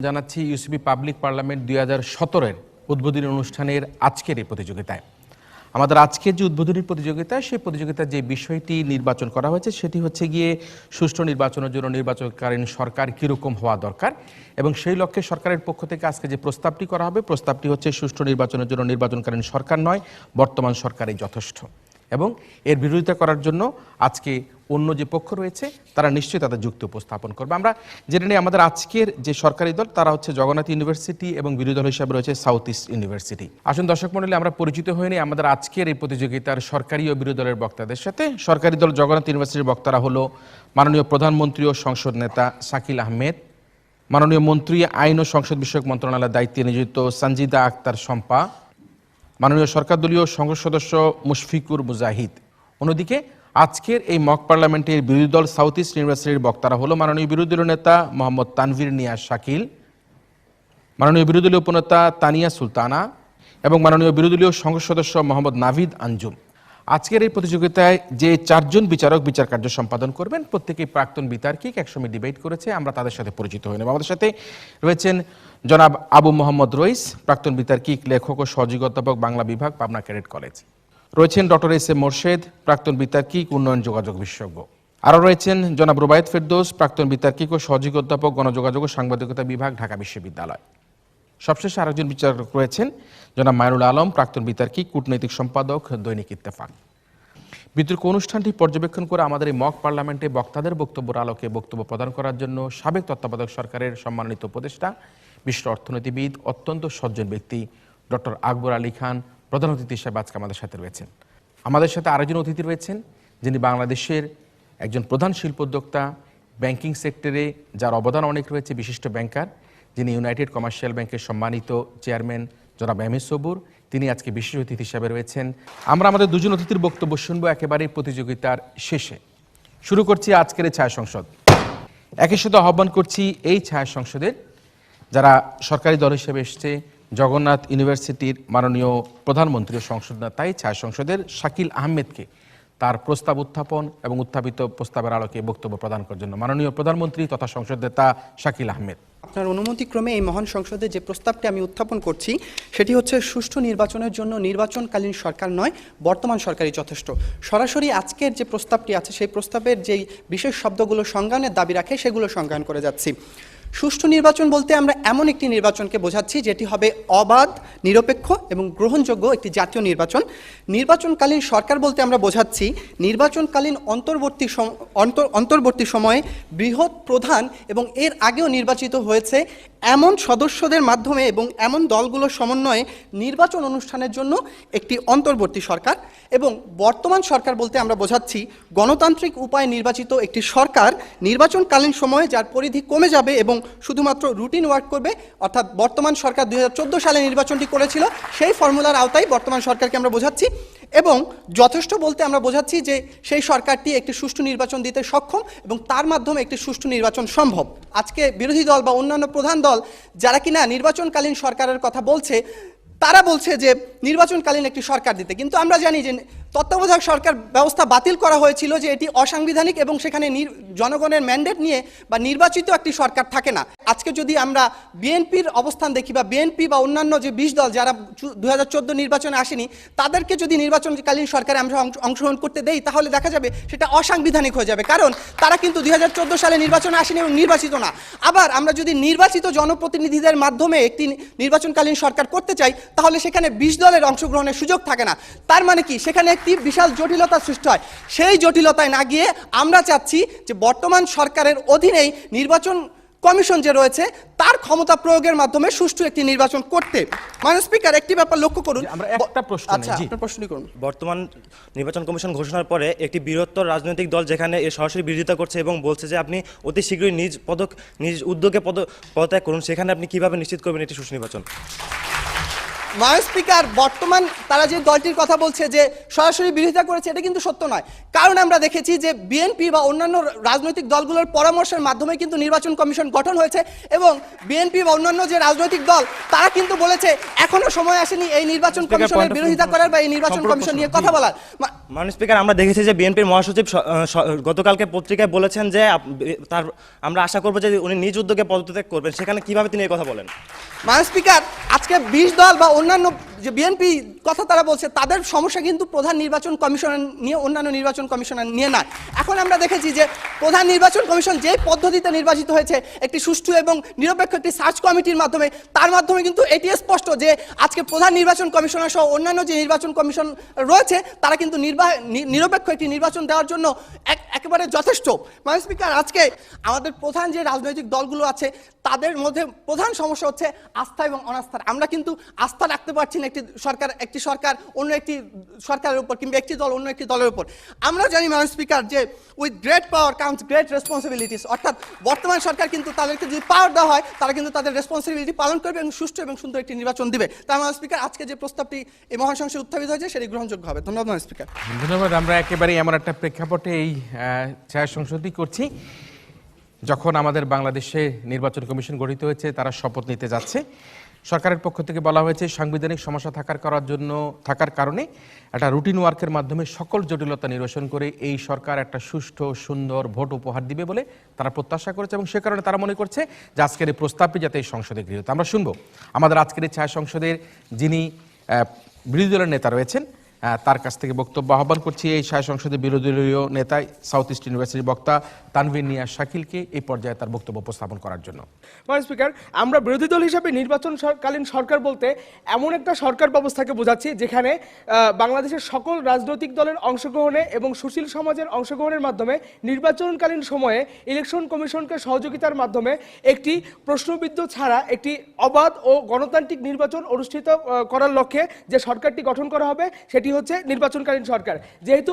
জানাচ্ছি UCB public parliament 2017-এর উদ্বোধনী অনুষ্ঠানের আজকের এই প্রতিযোগিতায়। আমাদের আজকের যে উদ্বোধনী প্রতিযোগিতা, সেই প্রতিযোগিতার যে বিষয়টি নির্বাচন করা হয়েছে সেটি হচ্ছে গিয়ে সুষ্ঠু নির্বাচনের জন্য নির্বাচনকালীন সরকার কীরকম হওয়া দরকার, এবং সেই লক্ষ্যে সরকারের পক্ষ থেকে আজকে যে প্রস্তাবটি করা হবে, প্রস্তাবটি হচ্ছে সুষ্ঠু নির্বাচনের জন্য নির্বাচনকালীন সরকার নয়, বর্তমান সরকারই যথেষ্ট। এবং এর বিরোধিতা করার জন্য আজকে অন্য যে পক্ষ রয়েছে তারা নিশ্চয়ই তাদের যুক্তি উপস্থাপন করবে। আমরা জেনে নিই আমাদের আজকের যে সরকারি দল তারা হচ্ছে জগন্নাথ ইউনিভার্সিটি এবং বিরোধী দল হিসাবে রয়েছে সাউথ ইস্ট ইউনিভার্সিটি। আসুন দর্শক মণ্ডলী, আমরা পরিচিত হয়ে নিই আমাদের আজকের এই প্রতিযোগিতার সরকারি ও বিরোধী দলের বক্তাদের সাথে। সরকারি দল জগন্নাথ ইউনিভার্সিটির বক্তারা হলো মাননীয় প্রধানমন্ত্রী ও সংসদ নেতা শাকিল আহমেদ, মাননীয় মন্ত্রী আইন ও সংসদ বিষয়ক মন্ত্রণালয়ের দায়িত্বে নিয়োজিত সঞ্জিদা আক্তার শম্পা, মাননীয় সরকার দলীয় সংসদ সদস্য মুশফিকুর মুজাহিদ। অন্যদিকে আজকের এই মক পার্লামেন্টের বিরোধী দল সাউথ ইস্ট ইউনিভার্সিটির বক্তারা হলো মাননীয় বিরোধী দলীয় নেতা মোহাম্মদ তানভীর নিয়াজ শাকিল, মাননীয় বিরোধী দলীয় উপনেতা তানিয়া সুলতানা এবং মাননীয় বিরোধী দলীয় সংসদ সদস্য মোহাম্মদ নাভিদ আঞ্জুম। আজকের এই প্রতিযোগিতায় যে চারজন বিচারক বিচার কার্য সম্পাদন করবেন, প্রত্যেকেই প্রাক্তন বিতার্কিক, একসময় ডিবেট করেছে। আমরা তাদের সাথে পরিচিত হয়ে নেব। আমাদের সাথে রয়েছেন জনাব আবু মোহাম্মদ রইস, প্রাক্তন বিতার্কিক, লেখক ও সহযোগী অধ্যাপক, বাংলা বিভাগ, পাবনা ক্যাডেট কলেজ। রয়েছেন ডক্টর এস এ মোর্শেদ, প্রাক্তন বিতার্কিক, উন্নয়ন যোগাযোগ বিশেষজ্ঞ। আরও রয়েছেন জনাব রুবায়েত ফেরদৌস, প্রাক্তন বিতার্কিক ও সহযোগী অধ্যাপক, গণযোগাযোগ ও সাংবাদিকতা বিভাগ, ঢাকা বিশ্ববিদ্যালয়। সবশেষে আরেকজন বিচারক রয়েছেন জনাব মাইনুল আলম, প্রাক্তন বিতার্কিক, কূটনৈতিক সম্পাদক, দৈনিক ইত্তেফাক। বিতর্ক অনুষ্ঠানটি পর্যবেক্ষণ করে আমাদের এই মক পার্লামেন্টে বক্তাদের বক্তব্যের আলোকে বক্তব্য প্রদান করার জন্য সাবেক তত্ত্বাবধায়ক সরকারের সম্মানিত উপদেষ্টা, বিশ্ব অর্থনীতিবিদ, অত্যন্ত সজ্জন ব্যক্তি ডক্টর আকবর আলী খান প্রধান অতিথি হিসেবে আজকে আমাদের সাথে রয়েছেন। আমাদের সাথে আরেকজন অতিথি রয়েছেন যিনি বাংলাদেশের একজন প্রধান শিল্পোদ্যোক্তা, ব্যাংকিং সেক্টরে যার অবদান অনেক রয়েছে, বিশিষ্ট ব্যাংকার, যিনি ইউনাইটেড কমার্শিয়াল ব্যাংকের সম্মানিত চেয়ারম্যান জনাব এম এ সবুর। তিনি আজকে বিশেষ অতিথি হিসাবে রয়েছেন। আমরা আমাদের দুজন অতিথির বক্তব্য শুনবো একেবারে প্রতিযোগিতার শেষে। শুরু করছি আজকের এই ছায়া সংসদ। একই সাথে আহ্বান করছি এই ছায়া সংসদের যারা সরকারি দল হিসেবে এসছে, জগন্নাথ ইউনিভার্সিটির মাননীয় প্রধানমন্ত্রী ও সংসদ নেতা ছায়া সংসদের শাকিল আহমেদকে তার প্রস্তাব উত্থাপন এবং উত্থাপিত প্রস্তাবের আলোকে বক্তব্য প্রদান করার জন্য মাননীয় প্রধানমন্ত্রী তথা সংসদ নেতা শাকিল আহমেদ। আপনার অনুমতিক্রমে এই মহান সংসদে যে প্রস্তাবটি আমি উত্থাপন করছি সেটি হচ্ছে সুষ্ঠু নির্বাচনের জন্য নির্বাচনকালীন সরকার নয়, বর্তমান সরকারই যথেষ্ট। সরাসরি আজকের যে প্রস্তাবটি আছে সেই প্রস্তাবের যেই বিশেষ শব্দগুলো সংজ্ঞানের দাবি রাখে সেগুলো সংজ্ঞান করে যাচ্ছি। সুষ্ঠু নির্বাচন বলতে আমরা এমন একটি নির্বাচনকে বোঝাচ্ছি যেটি হবে অবাধ, নিরপেক্ষ এবং গ্রহণযোগ্য একটি জাতীয় নির্বাচন। নির্বাচনকালীন সরকার বলতে আমরা বোঝাচ্ছি নির্বাচনকালীন অন্তর্বর্তী সময়ে বৃহৎ, প্রধান এবং এর আগেও নির্বাচিত হয়েছে এমন সদস্যদের মাধ্যমে এবং এমন দলগুলোর সমন্বয়ে নির্বাচন অনুষ্ঠানের জন্য একটি অন্তর্বর্তী সরকার। এবং বর্তমান সরকার বলতে আমরা বোঝাচ্ছি গণতান্ত্রিক উপায়ে নির্বাচিত একটি সরকার নির্বাচনকালীন সময়ে যার পরিধি কমে যাবে এবং শুধুমাত্র রুটিন ওয়ার্ক করবে, অর্থাৎ বর্তমান সরকার 2014 সালে নির্বাচনটি করেছিল সেই ফর্মুলার আওতায় বর্তমান সরকারকে আমরা বোঝাচ্ছি। এবং যথেষ্ট বলতে আমরা বোঝাচ্ছি যে সেই সরকারটি একটি সুষ্ঠু নির্বাচন দিতে সক্ষম এবং তার মাধ্যমে একটি সুষ্ঠু নির্বাচন সম্ভব। আজকে বিরোধী দল বা অন্যান্য প্রধান দল যারা কিনা নির্বাচনকালীন সরকারের কথা বলছে, তারা বলছে যে নির্বাচনকালীন একটি সরকার দিতে, কিন্তু আমরা জানি যে তত্ত্বাবধায়ক সরকার ব্যবস্থা বাতিল করা হয়েছিল, যে এটি অসাংবিধানিক এবং সেখানে জনগণের ম্যান্ডেট নিয়ে বা নির্বাচিত একটি সরকার থাকে না। আজকে যদি আমরা বিএনপির অবস্থান দেখি বা বিএনপি বা অন্যান্য যে 20 দল যারা 2014 নির্বাচনে আসেনি তাদেরকে যদি নির্বাচনকালীন সরকারে আমরা অংশগ্রহণ করতে দেই তাহলে দেখা যাবে সেটা অসাংবিধানিক হয়ে যাবে, কারণ তারা কিন্তু 2014 সালে নির্বাচনে আসেনি এবং নির্বাচিত না। আবার আমরা যদি নির্বাচিত জনপ্রতিনিধিদের মাধ্যমে একটি নির্বাচনকালীন সরকার করতে চাই তাহলে সেখানে 20 দলের অংশগ্রহণের সুযোগ থাকে না। তার মানে কি, সেখানে একটি বিশাল জটিলতা সৃষ্টি হয়। সেই জটিলতায় না গিয়ে আমরা চাচ্ছি যে বর্তমান সরকারের অধীনেই নির্বাচন কমিশন যে রয়েছে তার ক্ষমতা প্রয়োগের মাধ্যমে সুষ্ঠু একটি নির্বাচন করতে। মাননীয় স্পিকার, একটি ব্যাপার লক্ষ্য করুন। আমরা একটা প্রশ্ন, আচ্ছা, আপনার প্রশ্নটি করুন। বর্তমান নির্বাচন কমিশন ঘোষণার পরে একটি বৃহত্তর রাজনৈতিক দল যেখানে এর সরাসরি বিরোধিতা করছে এবং বলছে যে আপনি অতি শীঘ্রই নিজ উদ্যোগে পদত্যাগ করুন, সেখানে আপনি কিভাবে নিশ্চিত করবেন এটি সুষ্ঠু নির্বাচন? মাননীয় স্পিকার, বর্তমান তারা যে দলটির কথা বলছে যে সরাসরি বিরোধিতা করেছে, এটা কিন্তু সত্য নয়। কারণ আমরা দেখেছি যে বিএনপি বা অন্যান্য রাজনৈতিক দলগুলোর পরামর্শের মাধ্যমে কিন্তু নির্বাচন কমিশন গঠন হয়েছে এবং বিএনপি বা অন্যান্য যে রাজনৈতিক দল তারা কিন্তু বলেছে এখনো সময় আসেনি এই নির্বাচন কমিশনের বিরোধিতা করার বা এই নির্বাচন কমিশন নিয়ে কথা বলার। মাননীয় স্পিকার, আমরা দেখেছি যে বিএনপির মহাসচিব গতকালকে পত্রিকায় বলেছেন যে আমরা আশা করবো যে উনি নিজ উদ্যোগে পদত্যাগ করবেন, সেখানে কিভাবে তিনি এই কথা বলেন? মাননীয় স্পিকার, আজকে 20 দল বা অন্যান্য যে বিএনপি কথা তারা বলছে, তাদের সমস্যা কিন্তু প্রধান নির্বাচন কমিশনার নিয়ে, অন্যান্য নির্বাচন কমিশনার নিয়ে না। এখন আমরা দেখেছি যে প্রধান নির্বাচন কমিশন যে পদ্ধতিতে নির্বাচিত হয়েছে, একটি সুষ্ঠু এবং নিরপেক্ষ একটি সার্চ কমিটির মাধ্যমে, তার মাধ্যমে কিন্তু এটি স্পষ্ট যে আজকে প্রধান নির্বাচন কমিশনার সহ অন্যান্য যে নির্বাচন কমিশন রয়েছে তারা কিন্তু নিরপেক্ষ একটি নির্বাচন দেওয়ার জন্য একেবারে যথেষ্ট। মাননীয় স্পিকার, আজকে আমাদের প্রধান যে রাজনৈতিক দলগুলো আছে তাদের মধ্যে প্রধান সমস্যা হচ্ছে আস্থা এবং অনাস্থার। আমরা কিন্তু আস্থা রাখতে পারছি না একটি সরকার অন্য একটি সরকারের উপর, কিংবা একটি দল অন্য একটি দলের উপর। আমরা জানি মাননীয় স্পিকার যে with great power comes great responsibilities, অর্থাৎ বর্তমান সরকার কিন্তু তাদেরকে যদি পাওয়ার দেওয়া হয় তারা কিন্তু তাদের রেসপন্সিবিলিটি পালন করবে এবং সুষ্ঠু এবং সুন্দর একটি নির্বাচন দিবে। তাই মাননীয় স্পিকার, আজকে যে প্রস্তাবটি এই মহাসংসদে উত্থাপিত হয়েছে সেটি গ্রহণযোগ্য হবে। ধন্যবাদ মাননীয় স্পিকার। ধন্যবাদ। আমরা একেবারে এমন একটা প্রেক্ষাপটে এই ছায়া সংসদটি করছি যখন আমাদের বাংলাদেশে নির্বাচন কমিশন গঠিত হয়েছে, তারা শপথ নিতে যাচ্ছে। সরকারের পক্ষ থেকে বলা হয়েছে সাংবিধানিক সমস্যা থাকার কারণে একটা রুটিন ওয়ার্কের মাধ্যমে সকল জটিলতা নিরসন করে এই সরকার একটা সুষ্ঠু সুন্দর ভোট উপহার দিবে বলে তারা প্রত্যাশা করেছে, এবং সে কারণে তারা মনে করছে যে আজকের এই প্রস্তাবটি যাতে এই সংসদে গৃহীত। আমরা শুনবো আমাদের আজকের এই ছায়া সংসদের যিনি বিরোধী দলের নেতা রয়েছেন তার কাছ থেকে বক্তব্য আহ্বান করছি। এই ছায়া সংসদের বিরোধী দলীয় নেতা, সাউথ ইস্ট ইউনিভার্সিটির বক্তা তানভীর নিয়াজ শাকিলকে এই পর্যায়ে তার বক্তব্য উপস্থাপন করার জন্য। মাননীয় স্পিকার, আমরা বিরোধী দল হিসেবে নির্বাচনকালীন সরকার বলতে এমন একটা সরকার ব্যবস্থাকে বোঝাচ্ছি যেখানে বাংলাদেশের সকল রাজনৈতিক দলের অংশগ্রহণে এবং সুশীল সমাজের অংশগ্রহণের মাধ্যমে নির্বাচনকালীন সময়ে ইলেকশন কমিশনকে সহযোগিতার মাধ্যমে একটি প্রশ্নবিদ্ধ ছাড়া একটি অবাধ ও গণতান্ত্রিক নির্বাচন অনুষ্ঠিত করার লক্ষ্যে যে সরকারটি গঠন করা হবে সেটি হচ্ছে নির্বাচনকালীন সরকার। যেহেতু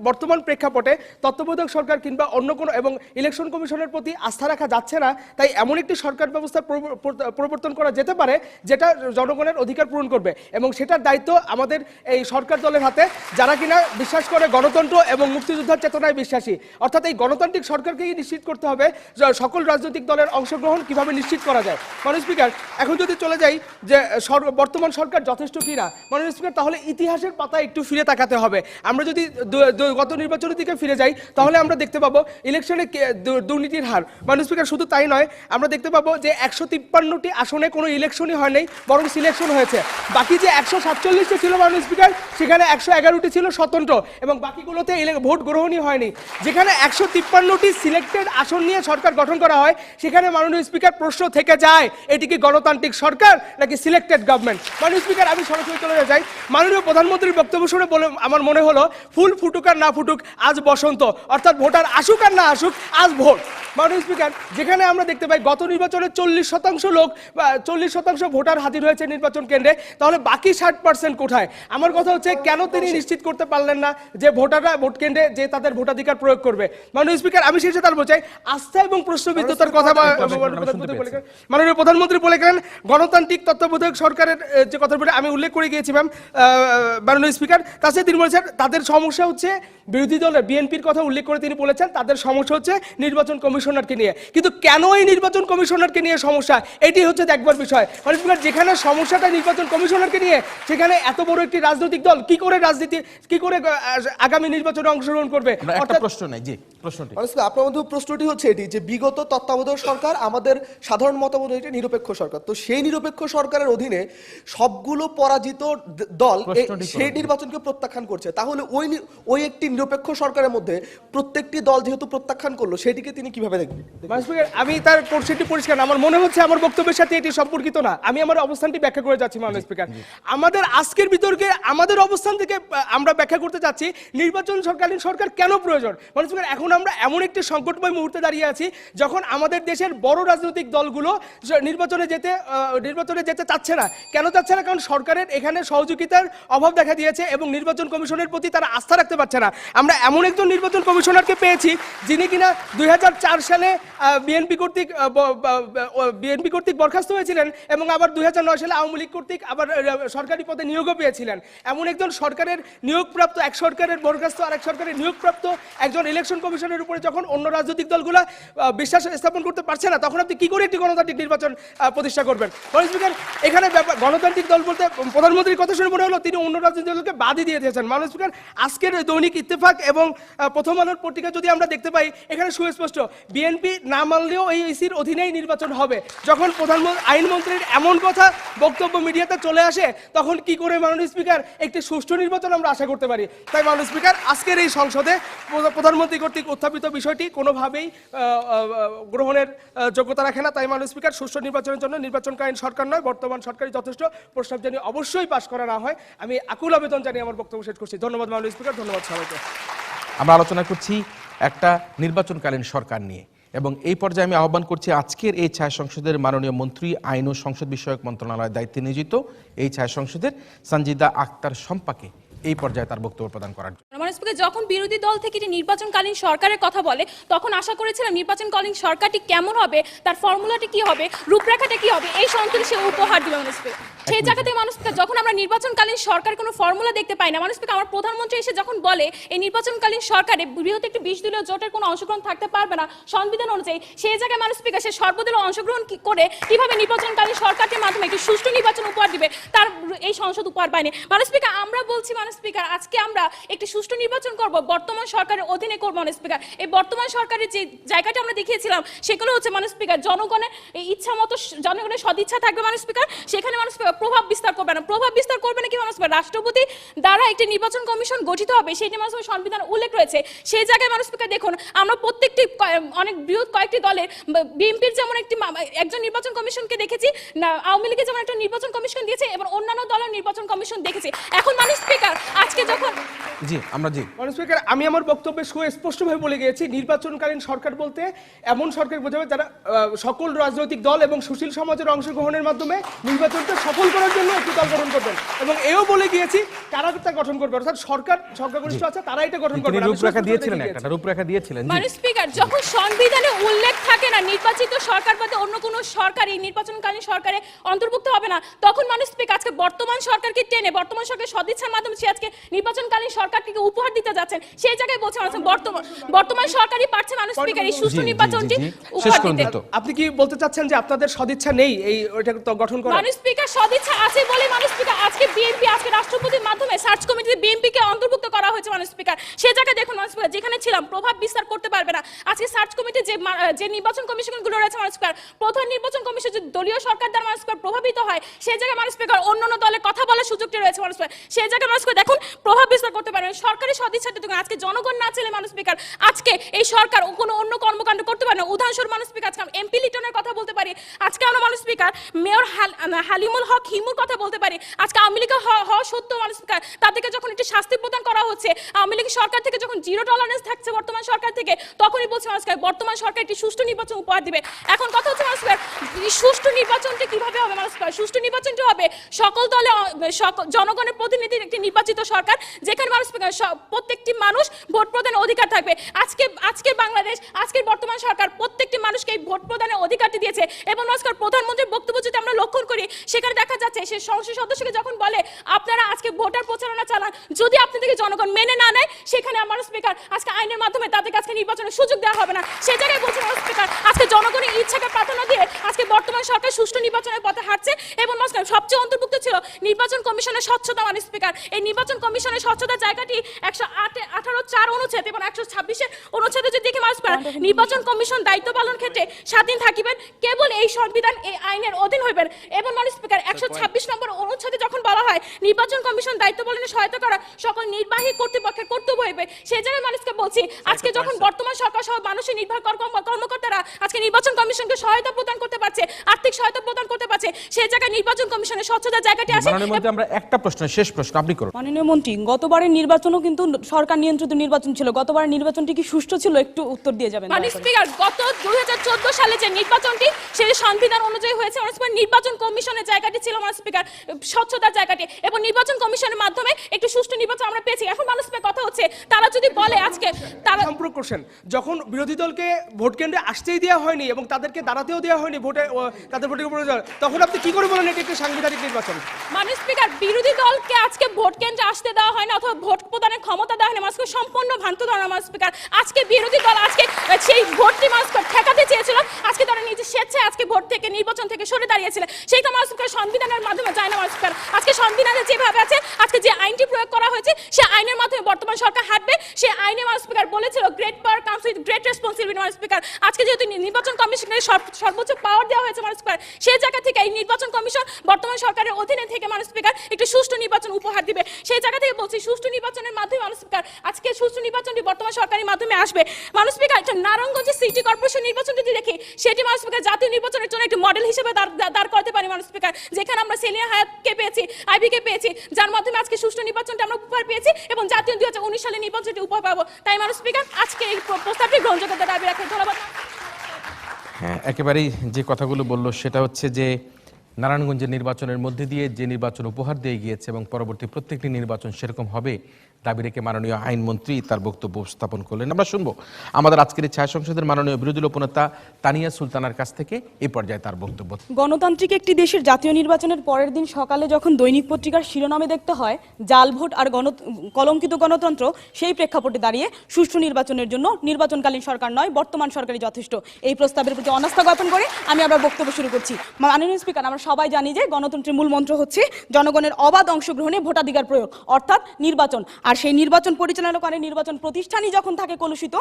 বর্তমান প্রেক্ষাপটে তত্ত্বাবধায়ক সরকার কিংবা অন্য কোনো এবং ইলেকশন কমিশনের প্রতি আস্থা রাখা যাচ্ছে না, তাই এমন একটি সরকার ব্যবস্থা প্রবর্তন করা যেতে পারে যেটা জনগণের অধিকার পূরণ করবে, এবং সেটার দায়িত্ব আমাদের এই সরকার দলের হাতে, যারা কিনা বিশ্বাস করে গণতন্ত্র এবং মুক্তিযোদ্ধার চেতনায় বিশ্বাসী। অর্থাৎ এই গণতান্ত্রিক সরকারকেই নিশ্চিত করতে হবে সকল রাজনৈতিক দলের অংশগ্রহণ কিভাবে নিশ্চিত করা যায়। মাননীয় স্পিকার, এখন যদি চলে যাই যে বর্তমান সরকার যথেষ্ট কিনা, মাননীয় স্পিকার, তাহলে ইতিহাসের পাতায় একটু ফিরে তাকাতে হবে। আমরা যদি গত নির্বাচনের দিকে ফিরে যাই তাহলে আমরা দেখতে পাবো ইলেকশনে দুর্নীতির হার। মাননীয় স্পিকার, শুধু তাই নয়, আমরা দেখতে পাবো যে 153টি আসনে কোনো ইলেকশনই হয় নাই, বরং সিলেকশন হয়েছে। বাকি যে 147টি ছিল মাননীয় স্পিকার, সেখানে 111টি ছিল স্বতন্ত্র এবং বাকিগুলোতে ভোট গ্রহণই হয়নি। যেখানে 153টি সিলেক্টেড আসন নিয়ে সরকার গঠন করা হয়, সেখানে মাননীয় স্পিকার প্রশ্ন থেকে যায় এটি কি গণতান্ত্রিক সরকার নাকি সিলেক্টেড গভর্নমেন্ট। মাননীয় স্পিকার, আমি সরাসরি চলে যাই। মাননীয় প্রধানমন্ত্রীর বক্তব্য শুনে বলে আমার মনে হলো ফুল ফুটুক আর না ফুটুক আজ বসন্ত, অর্থাৎ ভোটার আসুক আর না আসুক আজ ভোট। মাননীয় স্পিকার, যেখানে আমরা দেখতে পাই গত নির্বাচনে 40% লোক বা 40% ভোটার হাজির হয়েছে নির্বাচন কেন্দ্রে, তাহলে বাকি 60% কোথায়? আমার কথা হচ্ছে কেন তিনি নিশ্চিত করতে পারলেন না যে ভোটাররা ভোট কেন্দ্রে যে তাদের ভোটাধিকার প্রয়োগ করবে। মাননীয় স্পিকার, আমি শেষে তার বোঝাই আস্থা এবং প্রশ্নবিদ্ধতার কথা মাননীয় প্রধানমন্ত্রী বলে গেলেন গণতান্ত্রিক তত্ত্বাবধায়ক সরকারের যে কথা বলে আমি উল্লেখ করে গিয়েছি ম্যাম মাননীয় স্পিকার। তাছাড়া তিনি বলেছেন তাদের সমস্যা হচ্ছে বিরোধী দলের বিএনপির কথা উল্লেখ করে তিনি বলেছেন তাদের সমস্যা হচ্ছে নির্বাচন কমিশনারকে নিয়ে। কিন্তু কেন এই নির্বাচন কমিশনারকে নিয়ে সমস্যা, এটি হচ্ছে দেখবার বিষয়। মাননীয় স্পিকার, যেখানে সমস্যাটা নির্বাচন কমিশনারকে নিয়ে, সেখানে এত বড় একটি রাজনৈতিক দল কি করে আগামী নির্বাচনে অংশগ্রহণ করবে? একটা প্রশ্ন নাই, জি প্রশ্নটি আপনার মধ্যে প্রশ্নটি হচ্ছে এটি যে বিগত তত্ত্বাবধায়ক সরকার আমাদের সাধারণ মতামত এটি নিরপেক্ষ সরকার, তো সেই নিরপেক্ষ সরকারের অধীনে সবগুলো পরাজিত দল সেই নির্বাচনকে প্রত্যাখ্যান করছে, তাহলে ওই একটি নিরপেক্ষ সরকারের মধ্যে প্রত্যেকটি দল যেহেতু প্রত্যাখ্যান করলো সেটিকে তিনি কিভাবে দেখবেন? আমি তার পরিস্থিতি পরিষ্কার, আমার মনে হচ্ছে আমার বক্তব্যের সাথে এটি সম্পর্কিত না। আমি আমার অবস্থানটি ব্যাখ্যা করে যাচ্ছি মাননীয় স্পিকার। আমাদের আজকের বিতর্কে আমাদের অবস্থান থেকে আমরা ব্যাখ্যা করতে চাচ্ছি নির্বাচনকালীন সরকার কেন প্রয়োজন। মাননীয় স্পিকার, এখন আমরা এমন একটি সংকটময় মুহূর্তে দাঁড়িয়ে আছি যখন আমাদের দেশের বড় রাজনৈতিক দলগুলো নির্বাচনে যেতে চাচ্ছে না। কেন চাচ্ছে না? কারণ সরকারের এখানে সহযোগিতার অভাব দেখা দিয়েছে এবং নির্বাচন কমিশনের প্রতি তারা আস্থা রাখতে পারছে না। আমরা এমন একজন নির্বাচন কমিশনারকে পেয়েছি যিনি কিনা 2004 সালে বিএনপি কর্তৃক বরখাস্ত হয়েছিলেন এবং আবার 2009 সালে আওয়ামী লীগ কর্তৃক আবার সরকারি পদে নিয়োগও পেয়েছিলেন। এমন একজন সরকারের নিয়োগপ্রাপ্ত, এক সরকারের বরখাস্ত আর এক সরকারের নিয়োগপ্রাপ্ত একজন ইলেকশন কমিশনের উপরে যখন অন্য রাজনৈতিক দলগুলো বিশ্বাস স্থাপন করতে পারছে না, তখন আপনি কি করে একটি গণতান্ত্রিক নির্বাচন প্রতিষ্ঠা করবেন? এখানে গণতান্ত্রিক দল বলতে প্রধানমন্ত্রীর কথা শুনে মনে হলো তিনি অন্য রাজনৈতিক রাজনৈতিক দলকে বাদই দিয়ে দিয়েছেন। মাননীয় স্পিকার, আজকের দৈনিক ইত্তেফাক এবং প্রথম আলোর পত্রিকা যদি আমরা দেখতে পাই, এখানে সুস্পষ্ট বিএনপি না মানলেও এই ইসির অধীনেই নির্বাচন হবে। যখন প্রধানমন্ত্রী আইনমন্ত্রীর এমন কথা বক্তব্য মিডিয়াতে চলে আসে, তখন কি করে মাননীয় স্পিকার একটি সুষ্ঠু নির্বাচন আমরা আশা করতে পারি? তাই মাননীয় স্পিকার, আজকের এই সংসদে প্রধানমন্ত্রী কর্তৃক উত্থাপিত বিষয়টি কোনোভাবেই গ্রহণের যোগ্যতা রাখে না। তাই মাননীয় স্পিকার, সুষ্ঠু নির্বাচনের জন্য নির্বাচনকালীন সরকার নয়, বর্তমান সরকারই যথেষ্ট। প্রস্তাব জানিয়ে অবশ্যই পাশ করা না হয়, আমি আকুল আবেদন জানিয়ে আমার বক্তব্য শেষ করছি। ধন্যবাদ মাননীয় স্পিকার, ধন্যবাদ সবাইকে। আমরা আলোচনা করছি একটা নির্বাচনকালীন সরকার নিয়ে, এবং এই পর্যায়ে আমি আহ্বান করছি আজকের এই ছায়া সংসদের মাননীয় মন্ত্রী, আইন ও সংসদ বিষয়ক মন্ত্রণালয়ের দায়িত্বে নিয়োজিত এই ছায়া সংসদের সঞ্জিদা আক্তার শম্পাকে এই পর্যায়ে তার বক্তব্য প্রদান করার জন্য। মাননীয় স্পিকার, যখন বিরোধী দল থেকে এটি নির্বাচনকালীন সরকারের কথা বলে, তখন আশা করেছিলাম নির্বাচনকালীন সরকারটি কেমন হবে, তার ফর্মুলাটি কি হবে, রূপরেখাটা কি হবে, এই সংসদে সে উপহার দিবে। মাননীয় স্পিকার, সেই জায়গা থেকে মাননীয় স্পিকার, যখন আমরা নির্বাচনকালীন সরকার কোনো ফর্মুলা দেখতে পাই না, মাননীয় স্পিকার, আমার প্রধানমন্ত্রী এসে যখন বলে এই নির্বাচনকালীন সরকারে বৃহৎ একটি 20 দলীয় জোটের কোনো অংশগ্রহণ থাকতে পারবে না সংবিধান অনুযায়ী, সেই জায়গায় মাননীয় স্পিকার সে সর্বদলীয় অংশগ্রহণ করে কিভাবে নির্বাচনকালীন সরকারের মাধ্যমে একটি সুষ্ঠু নির্বাচন উপহার দিবে, তার এই সংসদ উপহার পায়নি। মাননীয় স্পিকার, আমরা বলছি মাননীয় স্পিকার, আজকে আমরা একটি সুষ্ঠু নির্বাচন করব, বর্তমান সরকারের অধীনে করব। মাননীয় স্পিকার, এই বর্তমান সরকারের যে জায়গাটা আমরা দেখিয়েছিলাম, সেগুলো হচ্ছে মাননীয় স্পিকার জনগণের ইচ্ছা মতো, জনগণের সদিচ্ছা থাকবে মাননীয় স্পিকার, সেখানে মাননীয় স্পিকার প্রভাব বিস্তার করবে না। প্রভাব বিস্তার করবে না কি মাননীয় স্পিকার? রাষ্ট্রপতি দ্বারা একটি নির্বাচন কমিশন গঠিত হবে, সেটি মাননীয় স্পিকার সংবিধান উল্লেখ রয়েছে। সেই জায়গায় মাননীয় স্পিকার দেখুন, আমরা প্রত্যেকটি অনেক বৃহৎ কয়েকটি দলের, বিএনপির যেমন একজন নির্বাচন কমিশনকে দেখেছি, আওয়ামী লীগের যেমন একটা নির্বাচন কমিশন দিয়েছে, এবং অন্যান্য দলের নির্বাচন কমিশন দেখেছি। এখন মাননীয় স্পিকার, আজকে যখন মাননীয় স্পিকার, আমি আমার বক্তব্যে সুস্পষ্টভাবে বলে গিয়েছি, নির্বাচনকালীন সরকার বলতে এমন সরকার বোঝাবে যারা সকল রাজনৈতিক দল এবং সুশীল সমাজের অংশগ্রহণের মাধ্যমে নির্বাচনকে সফল করার জন্য একটি দল গঠন করবেন, এবং এও বলে গিয়েছি কারা তা গঠন করবে, অর্থাৎ সরকার সংখ্যাগরিষ্ঠ আছে তারা এটা গঠন করবে। রূপরেখা দিয়েছিলেন। মাননীয় স্পিকার, যখন সংবিধানে উল্লেখ থাকে না নির্বাচিত সরকার বাদে অন্য কোনো সরকার এই নির্বাচনকালীন সরকারে অন্তর্ভুক্ত হবে না, তখন মাননীয় স্পিকার আজকে বর্তমান সরকারকে টেনে, বর্তমান সরকারের সদিচ্ছার মাধ্যমে সে আজকে নির্বাচনকালীন সরকারটিকে উপহার দিতে যাচ্ছেন। সেই জায়গায় বলছে বর্তমান সরকারই পারছে মাননীয় স্পিকার এই সুষ্ঠু নির্বাচনটি উপহার দিতে। আপনি কি বলতে চাচ্ছেন যে আপনাদের সদিচ্ছা নেই এই ওইটা গঠন করার? মাননীয় স্পিকার, সদিচ্ছা আছে বলে মাননীয় স্পিকার আজকে বিএনপি, আজকে রাষ্ট্রপতির মাধ্যমে সার্চ কমিটিতে বিএনপিকে অন্তর্ভুক্ত করা হয়েছে। মাননীয় স্পিকার, সেই জায়গায় দেখুন মাননীয় স্পিকার, যেখানে ছিলাম প্রভাব বিস্তার করতে পারবে না, আজকে সার্চ কমিটি যে নির্বাচন কমিশনগুলো রয়েছে মাননীয় স্পিকার, প্রধান নির্বাচন কমিশন যদি দলীয় সরকার দ্বারা মাননীয় স্পিকার প্রভাবিত হয়, সেই জায়গায় মাননীয় স্পিকার অন্যান্য দলের কথা বলার সুযোগটি রয়েছে মাননীয় স্পিকার। সেই জায়গায় মাননীয় স্পিকার দেখুন প্রভাব বিস্তার করতে পারবেন সরকারি সদিচ্ছাটি। দেখুন আজকে জনগণ না চাইলে মাননীয় স্পিকার আজকে এই সরকার কোনো অন্য কর্মকাণ্ড করতে পারে না। উদাহরণস্বরূপ মাননীয় স্পিকার, আজকে এমপি লিটনের কথা বলতে পারি, আজকে আমরা মাননীয় স্পিকার মেয়র হালিমুল হক হিমুর কথা বলতে পারি। আজকে আওয়ামী লীগ হওয়া সত্ত্বেও মাননীয় স্পিকার তাদেরকে যখন একটি শাস্তি প্রদান করা হচ্ছে, আওয়ামী লীগ সরকার থেকে যখন 0 টলারেন্স থাকছে বর্তমান সরকার থেকে, তখনই বলছে মাননীয় স্পিকার বর্তমান সরকার একটি সুষ্ঠু নির্বাচন উপহার দিবে। এখন কথা হচ্ছে মাননীয় স্পিকার, সুষ্ঠু নির্বাচনটি কিভাবে হবে মাননীয় স্পিকার? সুষ্ঠু নির্বাচনটি হবে সকল দলে জনগণের প্রতিনিধির একটি নির্বাচিত সরকার, যেখানে মাননীয় স্পিকার প্রত্যেকটি মানুষ ভোট প্রদানের অধিকার থাকবে। আজকে বাংলাদেশ, আজকের বর্তমান সরকার প্রত্যেকটি মানুষকে এই ভোট প্রদানের অধিকারটি দিয়েছে। এবং নমস্কার, প্রধানমন্ত্রীর বক্তব্য যদি আমরা লক্ষ্য করি, সেখানে দেখা যাচ্ছে সে সংসদ সদস্যকে যখন বলে আপনারা আজকে ভোটার প্রচারণা চালান, যদি আপনাদেরকে জনগণ মেনে না নেয়, সেখানে আমার স্পিকার আজকে আইনের মাধ্যমে তাদেরকে আজকে নির্বাচনের সুযোগ দেওয়া হবে না। সেই জায়গায় বলছে আমার স্পিকার আজকে জনগণের ইচ্ছাকে প্রাধান্য দিয়ে আজকে বর্তমান সরকার সুষ্ঠু নির্বাচনের পথে হাঁটছে। এবং নমস্কার, সবচেয়ে অন্তর্ভুক্ত ছিল নির্বাচন কমিশনের স্বচ্ছতা। মাননীয় স্পিকার, এই নির্বাচন কমিশনের স্বচ্ছতার জায়গাটি 118(4) অনুচ্ছেদ এবং 126 অনুচ্ছেদে যদি দেখে মাননীয় স্পিকার, নির্বাচন কমিশন দায়িত্ব পালন ক্ষেত্রে স্বাধীন থাকিবেন, কেবল এই সংবিধান এই আইনের অধীন হইবেন। এবং মাননীয় স্পিকার 126 নম্বর অনুচ্ছেদে যখন বলা হয় নির্বাচন কমিশন দায়িত্ব পালনে সহায়তা করা সকল নির্বাহী কর্তৃপক্ষের কর্তব্য হইবে, সেই জায়গায় মানুষকে বলছি আজকে যখন বর্তমান সরকার সহ মানুষের নির্ভর কর্মকর্তারা আজকে নির্বাচন কমিশনকে সহায়তা প্রদান করতে পারছে, আর্থিক সহায়তা প্রদান করতে পারছে, সেই জায়গায় নির্বাচন কমিশনের স্বচ্ছতার জায়গাটি আছে। আমরা একটা প্রশ্ন, শেষ প্রশ্ন আপনি করুন। মাননীয় মন্ত্রী, গতবারের নির্বাচনও কিন্তু সরকার নিয়ন্ত্রিত নির্বাচন ছিল, গতবারের নির্বাচনটি কি সুষ্ঠু ছিল? একটু উত্তর দিয়ে যাবেন। মাননীয় স্পিকার, গত 2014 সালে যে নির্বাচনটি সেটি সংবিধান অনুযায়ী হয়েছে। নির্বাচন কমিশনের জায়গাটি ছিল মাননীয় স্পিকার স্বচ্ছতার জায়গাটি, এবং নির্বাচন কমিশনের মাধ্যমে একটু সুষ্ঠু নির্বাচন আমরা পেয়েছি। এখন মাননীয় স্পিকার কথা হচ্ছে তারা যদি বলে আজকে তারা সম্পর্ক করছেন, যখন বিরোধী দলকে ভোট কেন্দ্রে আসতেই দেওয়া হয়নি এবং তাদেরকে দাঁড়াতেও দেওয়া হয়নি ভোটে, তাদের ভোটের উপর, তখন আপনি কি করে বলেন এটি একটি সাংবিধানিক নির্বাচন? মাননীয় স্পিকার, বিরোধী দলকে আজকে ভোট কেন্দ্রে আসতে দেওয়া হয় না অথবা ভোট প্রদানের ক্ষমতা দেওয়া হয় না, মানুষকে সম্পূর্ণ ভ্রান্ত ধারণা। মাননীয় স্পিকার, আজকে বিরোধী দল আজকে সেই ভোটটি মানুষ ঠেকাতে চেয়েছিল, আজকে তারা নিজে স্বেচ্ছায় আজকে ভোট থেকে নির্বাচন থেকে সরে দাঁড়িয়েছিল। সেইটা মাননীয় স্পিকার সংবিধানের মাধ্যমে যায় না। মাননীয় স্পিকার, আজকে সংবিধানে যেভাবে আছে, আজকে যে আইনটি প্রয়োগ করা হয়েছে সেই আইনের মাধ্যমে বর্তমান সরকার হাঁটবে। সেই আইনে মাননীয় স্পিকার বলেছিল great power comes with great responsibility. মাননীয় স্পিকার, আজকে যেহেতু নির্বাচন কমিশনের সর্বোচ্চ পাওয়ার দেওয়া হয়েছে মাননীয় স্পিকার, সেই জায়গা থেকে এই নির্বাচন কমিশন বর্তমান সরকারের অধীনে থেকে মাননীয় স্পিকার একটি সুষ্ঠু নির্বাচন উপহার দিবে। সেই জায়গা থেকে বলছি সুষ্ঠু নির্বাচনের মাধ্যমে মাননীয় স্পিকার আজকে সুষ্ঠু নির্বাচনটি বর্তমান সরকারের মাধ্যমে আসবে। মাননীয় স্পিকার, একটা নারায়ণগঞ্জের সিটি কর্পোরেশন নির্বাচন যদি দেখি, সেটি মাননীয় স্পিকার জাতীয় নির্বাচনের জন্য একটি মডেল হিসেবে দাঁড় করতে পারি মাননীয় স্পিকার, যেখানে আমরা সেলিনা হায়াতকে পেয়েছি, আইবিকে পেয়েছি, যার মাধ্যমে আজকে সুষ্ঠু নির্বাচনটা আমরা উপহার পেয়েছি এবং জাতীয় 2019 সালে নির্বাচনটি উপহার পাবো। তাই মাননীয় স্পিকার আজকে এই প্রস্তাবটি গ্রহণযোগ্যতা দাবি রাখে। ধন্যবাদ। হ্যাঁ, একেবারেই যে কথাগুলো বললো সেটা হচ্ছে যে নারায়ণগঞ্জের নির্বাচনের মধ্যে দিয়ে যে নির্বাচন উপহার দিয়ে গিয়েছে এবং পরবর্তী প্রত্যেকটি নির্বাচন সেরকম হবে দাবি রেখে মাননীয় আইনমন্ত্রী তার বক্তব্য উপস্থাপন করলেন। আমরা শুনবো আমাদের আজকের এই ছায়া সংসদের মাননীয় বিরোধী উপনেতা তানিয়া সুলতানার কাছ থেকে এই পর্যায়ে তার বক্তব্য। গণতান্ত্রিক একটি দেশের জাতীয় নির্বাচনের পরের দিন সকালে যখন দৈনিক পত্রিকার শিরোনামে দেখতে হয় জাল ভোট আর কলঙ্কিত গণতন্ত্র, সেই প্রেক্ষাপটে দাঁড়িয়ে সুষ্ঠু নির্বাচনের জন্য নির্বাচনকালীন সরকার নয়, বর্তমান সরকারই যথেষ্ট। এই প্রস্তাবের প্রতি অনাস্থা জ্ঞাপন করে আমি আবার বক্তব্য শুরু করছি। মাননীয় স্পিকার, আমরা সবাই জানি যে গণতন্ত্রের মূল মন্ত্র হচ্ছে জনগণের অবাধ অংশগ্রহণে ভোটাধিকার প্রয়োগ, অর্থাৎ নির্বাচন। আর সেই নির্বাচন পরিচালনা করে নির্বাচন প্রতিষ্ঠানই যখন থাকে কলুষিত,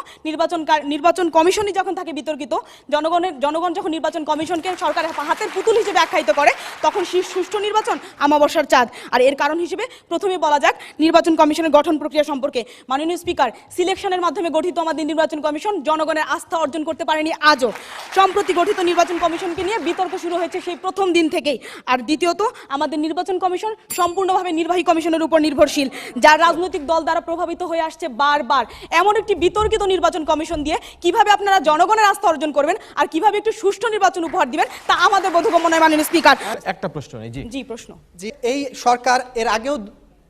নির্বাচন কমিশনই যখন থাকে বিতর্কিত, জনগণ যখন নির্বাচন কমিশনকে সরকারের হাতের পুতুল হিসেবে আখ্যায়িত করে, তখন সুষ্ঠু নির্বাচন আমাবস্যার চাঁদ। আর এর কারণ হিসেবে প্রথমে বলা যাক নির্বাচন কমিশনের গঠন প্রক্রিয়া সম্পর্কে। মাননীয় স্পিকার, সিলেকশনের মাধ্যমে গঠিত আমাদের নির্বাচন কমিশন জনগণের আস্থা অর্জন করতে পারেনি আজও। সম্প্রতি গঠিত নির্বাচন কমিশনকে নিয়ে বিতর্ক শুরু হয়েছে সেই প্রথম দিন থেকেই। আর দ্বিতীয়ত, আমাদের নির্বাচন কমিশন সম্পূর্ণভাবে নির্বাহী কমিশনের উপর নির্ভরশীল, যার রাজনৈতিক দল দ্বারা প্রভাবিত হয়ে আসছে বারবার। এমন একটি বিতর্কিত নির্বাচন কমিশন দিয়ে কিভাবে আপনারা জনগণের আস্থা অর্জন করবেন আর কিভাবে একটু সুষ্ঠু নির্বাচন উপহার দিবেন, তা আমাদের বোধগম্য নয়। মাননীয় স্পিকার, একটা প্রশ্ন নেই। জি প্রশ্ন। যে এই সরকার এর আগেও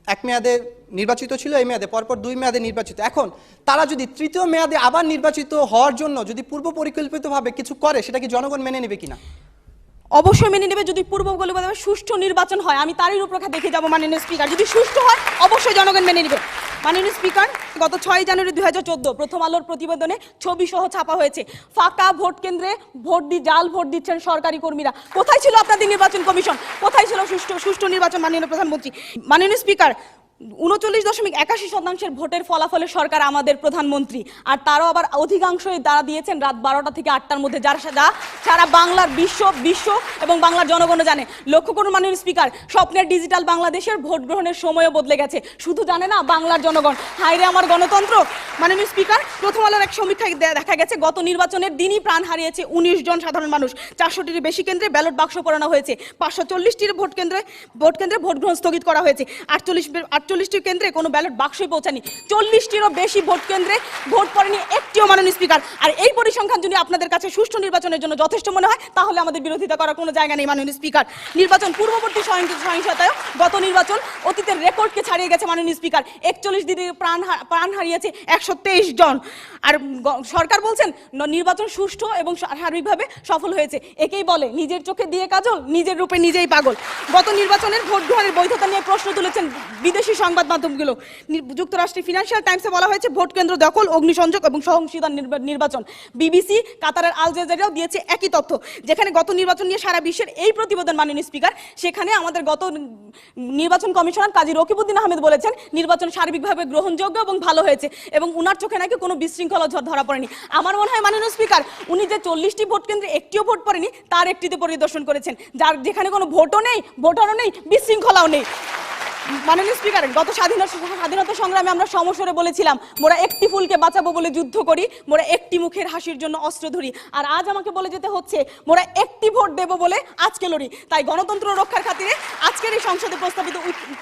এক মেয়াদে নির্বাচিত ছিল, এই মেয়াদে পরপর 2 মেয়াদে নির্বাচিত। এখন তারা যদি তৃতীয় মেয়াদে আবার নির্বাচিত হওয়ার জন্য যদি পূর্ব পরিকল্পিতভাবে কিছু করে, সেটা কি জনগণ মেনে নেবে কিনা? অবশ্যই মেনে নেবে, যদি পূর্বপরিকল্পিতভাবে সুষ্ঠু নির্বাচন হয়। আমি তারই রূপরেখা দেখে যাবো মাননীয় স্পিকার। যদি সুষ্ঠু হয় অবশ্যই জনগণ মেনে নেবে। মাননীয় স্পিকার, গত 6 জানুয়ারি 2014 প্রথম আলোর প্রতিবেদনে ছবি সহ ছাপা হয়েছে ফাঁকা ভোট কেন্দ্রে জাল ভোট দিচ্ছেন সরকারি কর্মীরা। কোথায় ছিল আপনাদের নির্বাচন কমিশন? কোথায় ছিল সুষ্ঠু নির্বাচন? মাননীয় প্রধানমন্ত্রী, মাননীয় স্পিকার, 39.81% ভোটের ফলাফলে সরকার আমাদের প্রধানমন্ত্রী, আর তারও আবার অধিকাংশই দ্বারা দিয়েছেন রাত 12টা থেকে 8টার মধ্যে, যা সারা বাংলার বিশ্ব এবং বাংলার জনগণও জানে। লক্ষ্য করুন মাননীয় স্পিকার, স্বপ্নের ডিজিটাল বাংলাদেশের ভোট গ্রহণের সময়ও বদলে গেছে, শুধু জানে না বাংলার জনগণ। হায়রে আমার গণতন্ত্র। মাননীয় স্পিকার, প্রথম আলোর এক সমীক্ষায় দেখা গেছে গত নির্বাচনের দিনই প্রাণ হারিয়েছে 19 জন সাধারণ মানুষ। 400টির বেশি কেন্দ্রে ব্যালট বাক্স পোড়ানো হয়েছে, 540টির ভোট কেন্দ্রে ভোট গ্রহণ স্থগিত করা হয়েছে, 48টি কেন্দ্রে কোনো ব্যালট বাক্সই পৌঁছানি, 40টিরও বেশি ভোট কেন্দ্রে ভোট পড়েনি একটিও। মাননীয় স্পিকার, আর এই পরিসংখ্যান যদি আপনাদের কাছে সুষ্ঠু নির্বাচনের জন্য যথেষ্ট মনে হয়, তাহলে আমাদের বিরোধিতা করার কোনো জায়গা নেই। মাননীয় স্পিকার, নির্বাচন পূর্ববর্তী সহিংসতায় গত নির্বাচন অতীতের রেকর্ডকে ছাড়িয়ে গেছে। মাননীয় স্পিকার, 41 দিনে প্রাণ হারিয়েছে 123 জন। আর সরকার বলছেন নির্বাচন সুষ্ঠু এবং সার্বিকভাবে সফল হয়েছে। একেই বলে নিজের চোখে দিয়ে কাজল, নিজের রূপে নিজেই পাগল। গত নির্বাচনের ভোট গ্রহণের বৈধতা নিয়ে প্রশ্ন তুলেছেন বিদেশি সংবাদ মাধ্যমগুলো। যুক্তরাষ্ট্রের ফিনান্সিয়াল টাইমসে বলা হয়েছে ভোট কেন্দ্র দখল, অগ্নিসংযোগ এবং সহিংসতার নির্বাচন। বিবিসি, কাতারের আল জাজিরাও দিয়েছে একই তথ্য। যেখানে গত নির্বাচন নিয়ে সারা বিশ্বের এই প্রতিবেদন মাননীয় স্পিকার, সেখানে আমাদের গত নির্বাচন কমিশনার কাজী রকিবউদ্দিন আহমেদ বলেছেন নির্বাচন সার্বিকভাবে গ্রহণযোগ্য এবং ভালো হয়েছে এবং উনার চোখে নাকি কোনো বিশৃঙ্খলা ধরা পড়েনি। আমার মনে হয় মাননীয় স্পিকার, উনি যে 40টি ভোট কেন্দ্রে একটিও ভোট পড়েনি, তার একটিতে পরিদর্শন করেছেন, যেখানে কোনো ভোটও নেই, ভোটারও নেই, বিশৃঙ্খলাও নেই। মাননীয় স্পিকার, গত স্বাধীনতা সংগ্রামে আমরা সমস্বরে বলেছিলাম মোরা একটি ফুলকে বাঁচাবো বলে যুদ্ধ করি, মোরা একটি মুখের হাসির জন্য অস্ত্র ধরি। আর আজ আমাকে বলে যেতে হচ্ছে মোরা একটি ভোট দেবো বলে আজকে লড়ি। তাই গণতন্ত্র রক্ষার খাতিরে আজকের এই সংসদে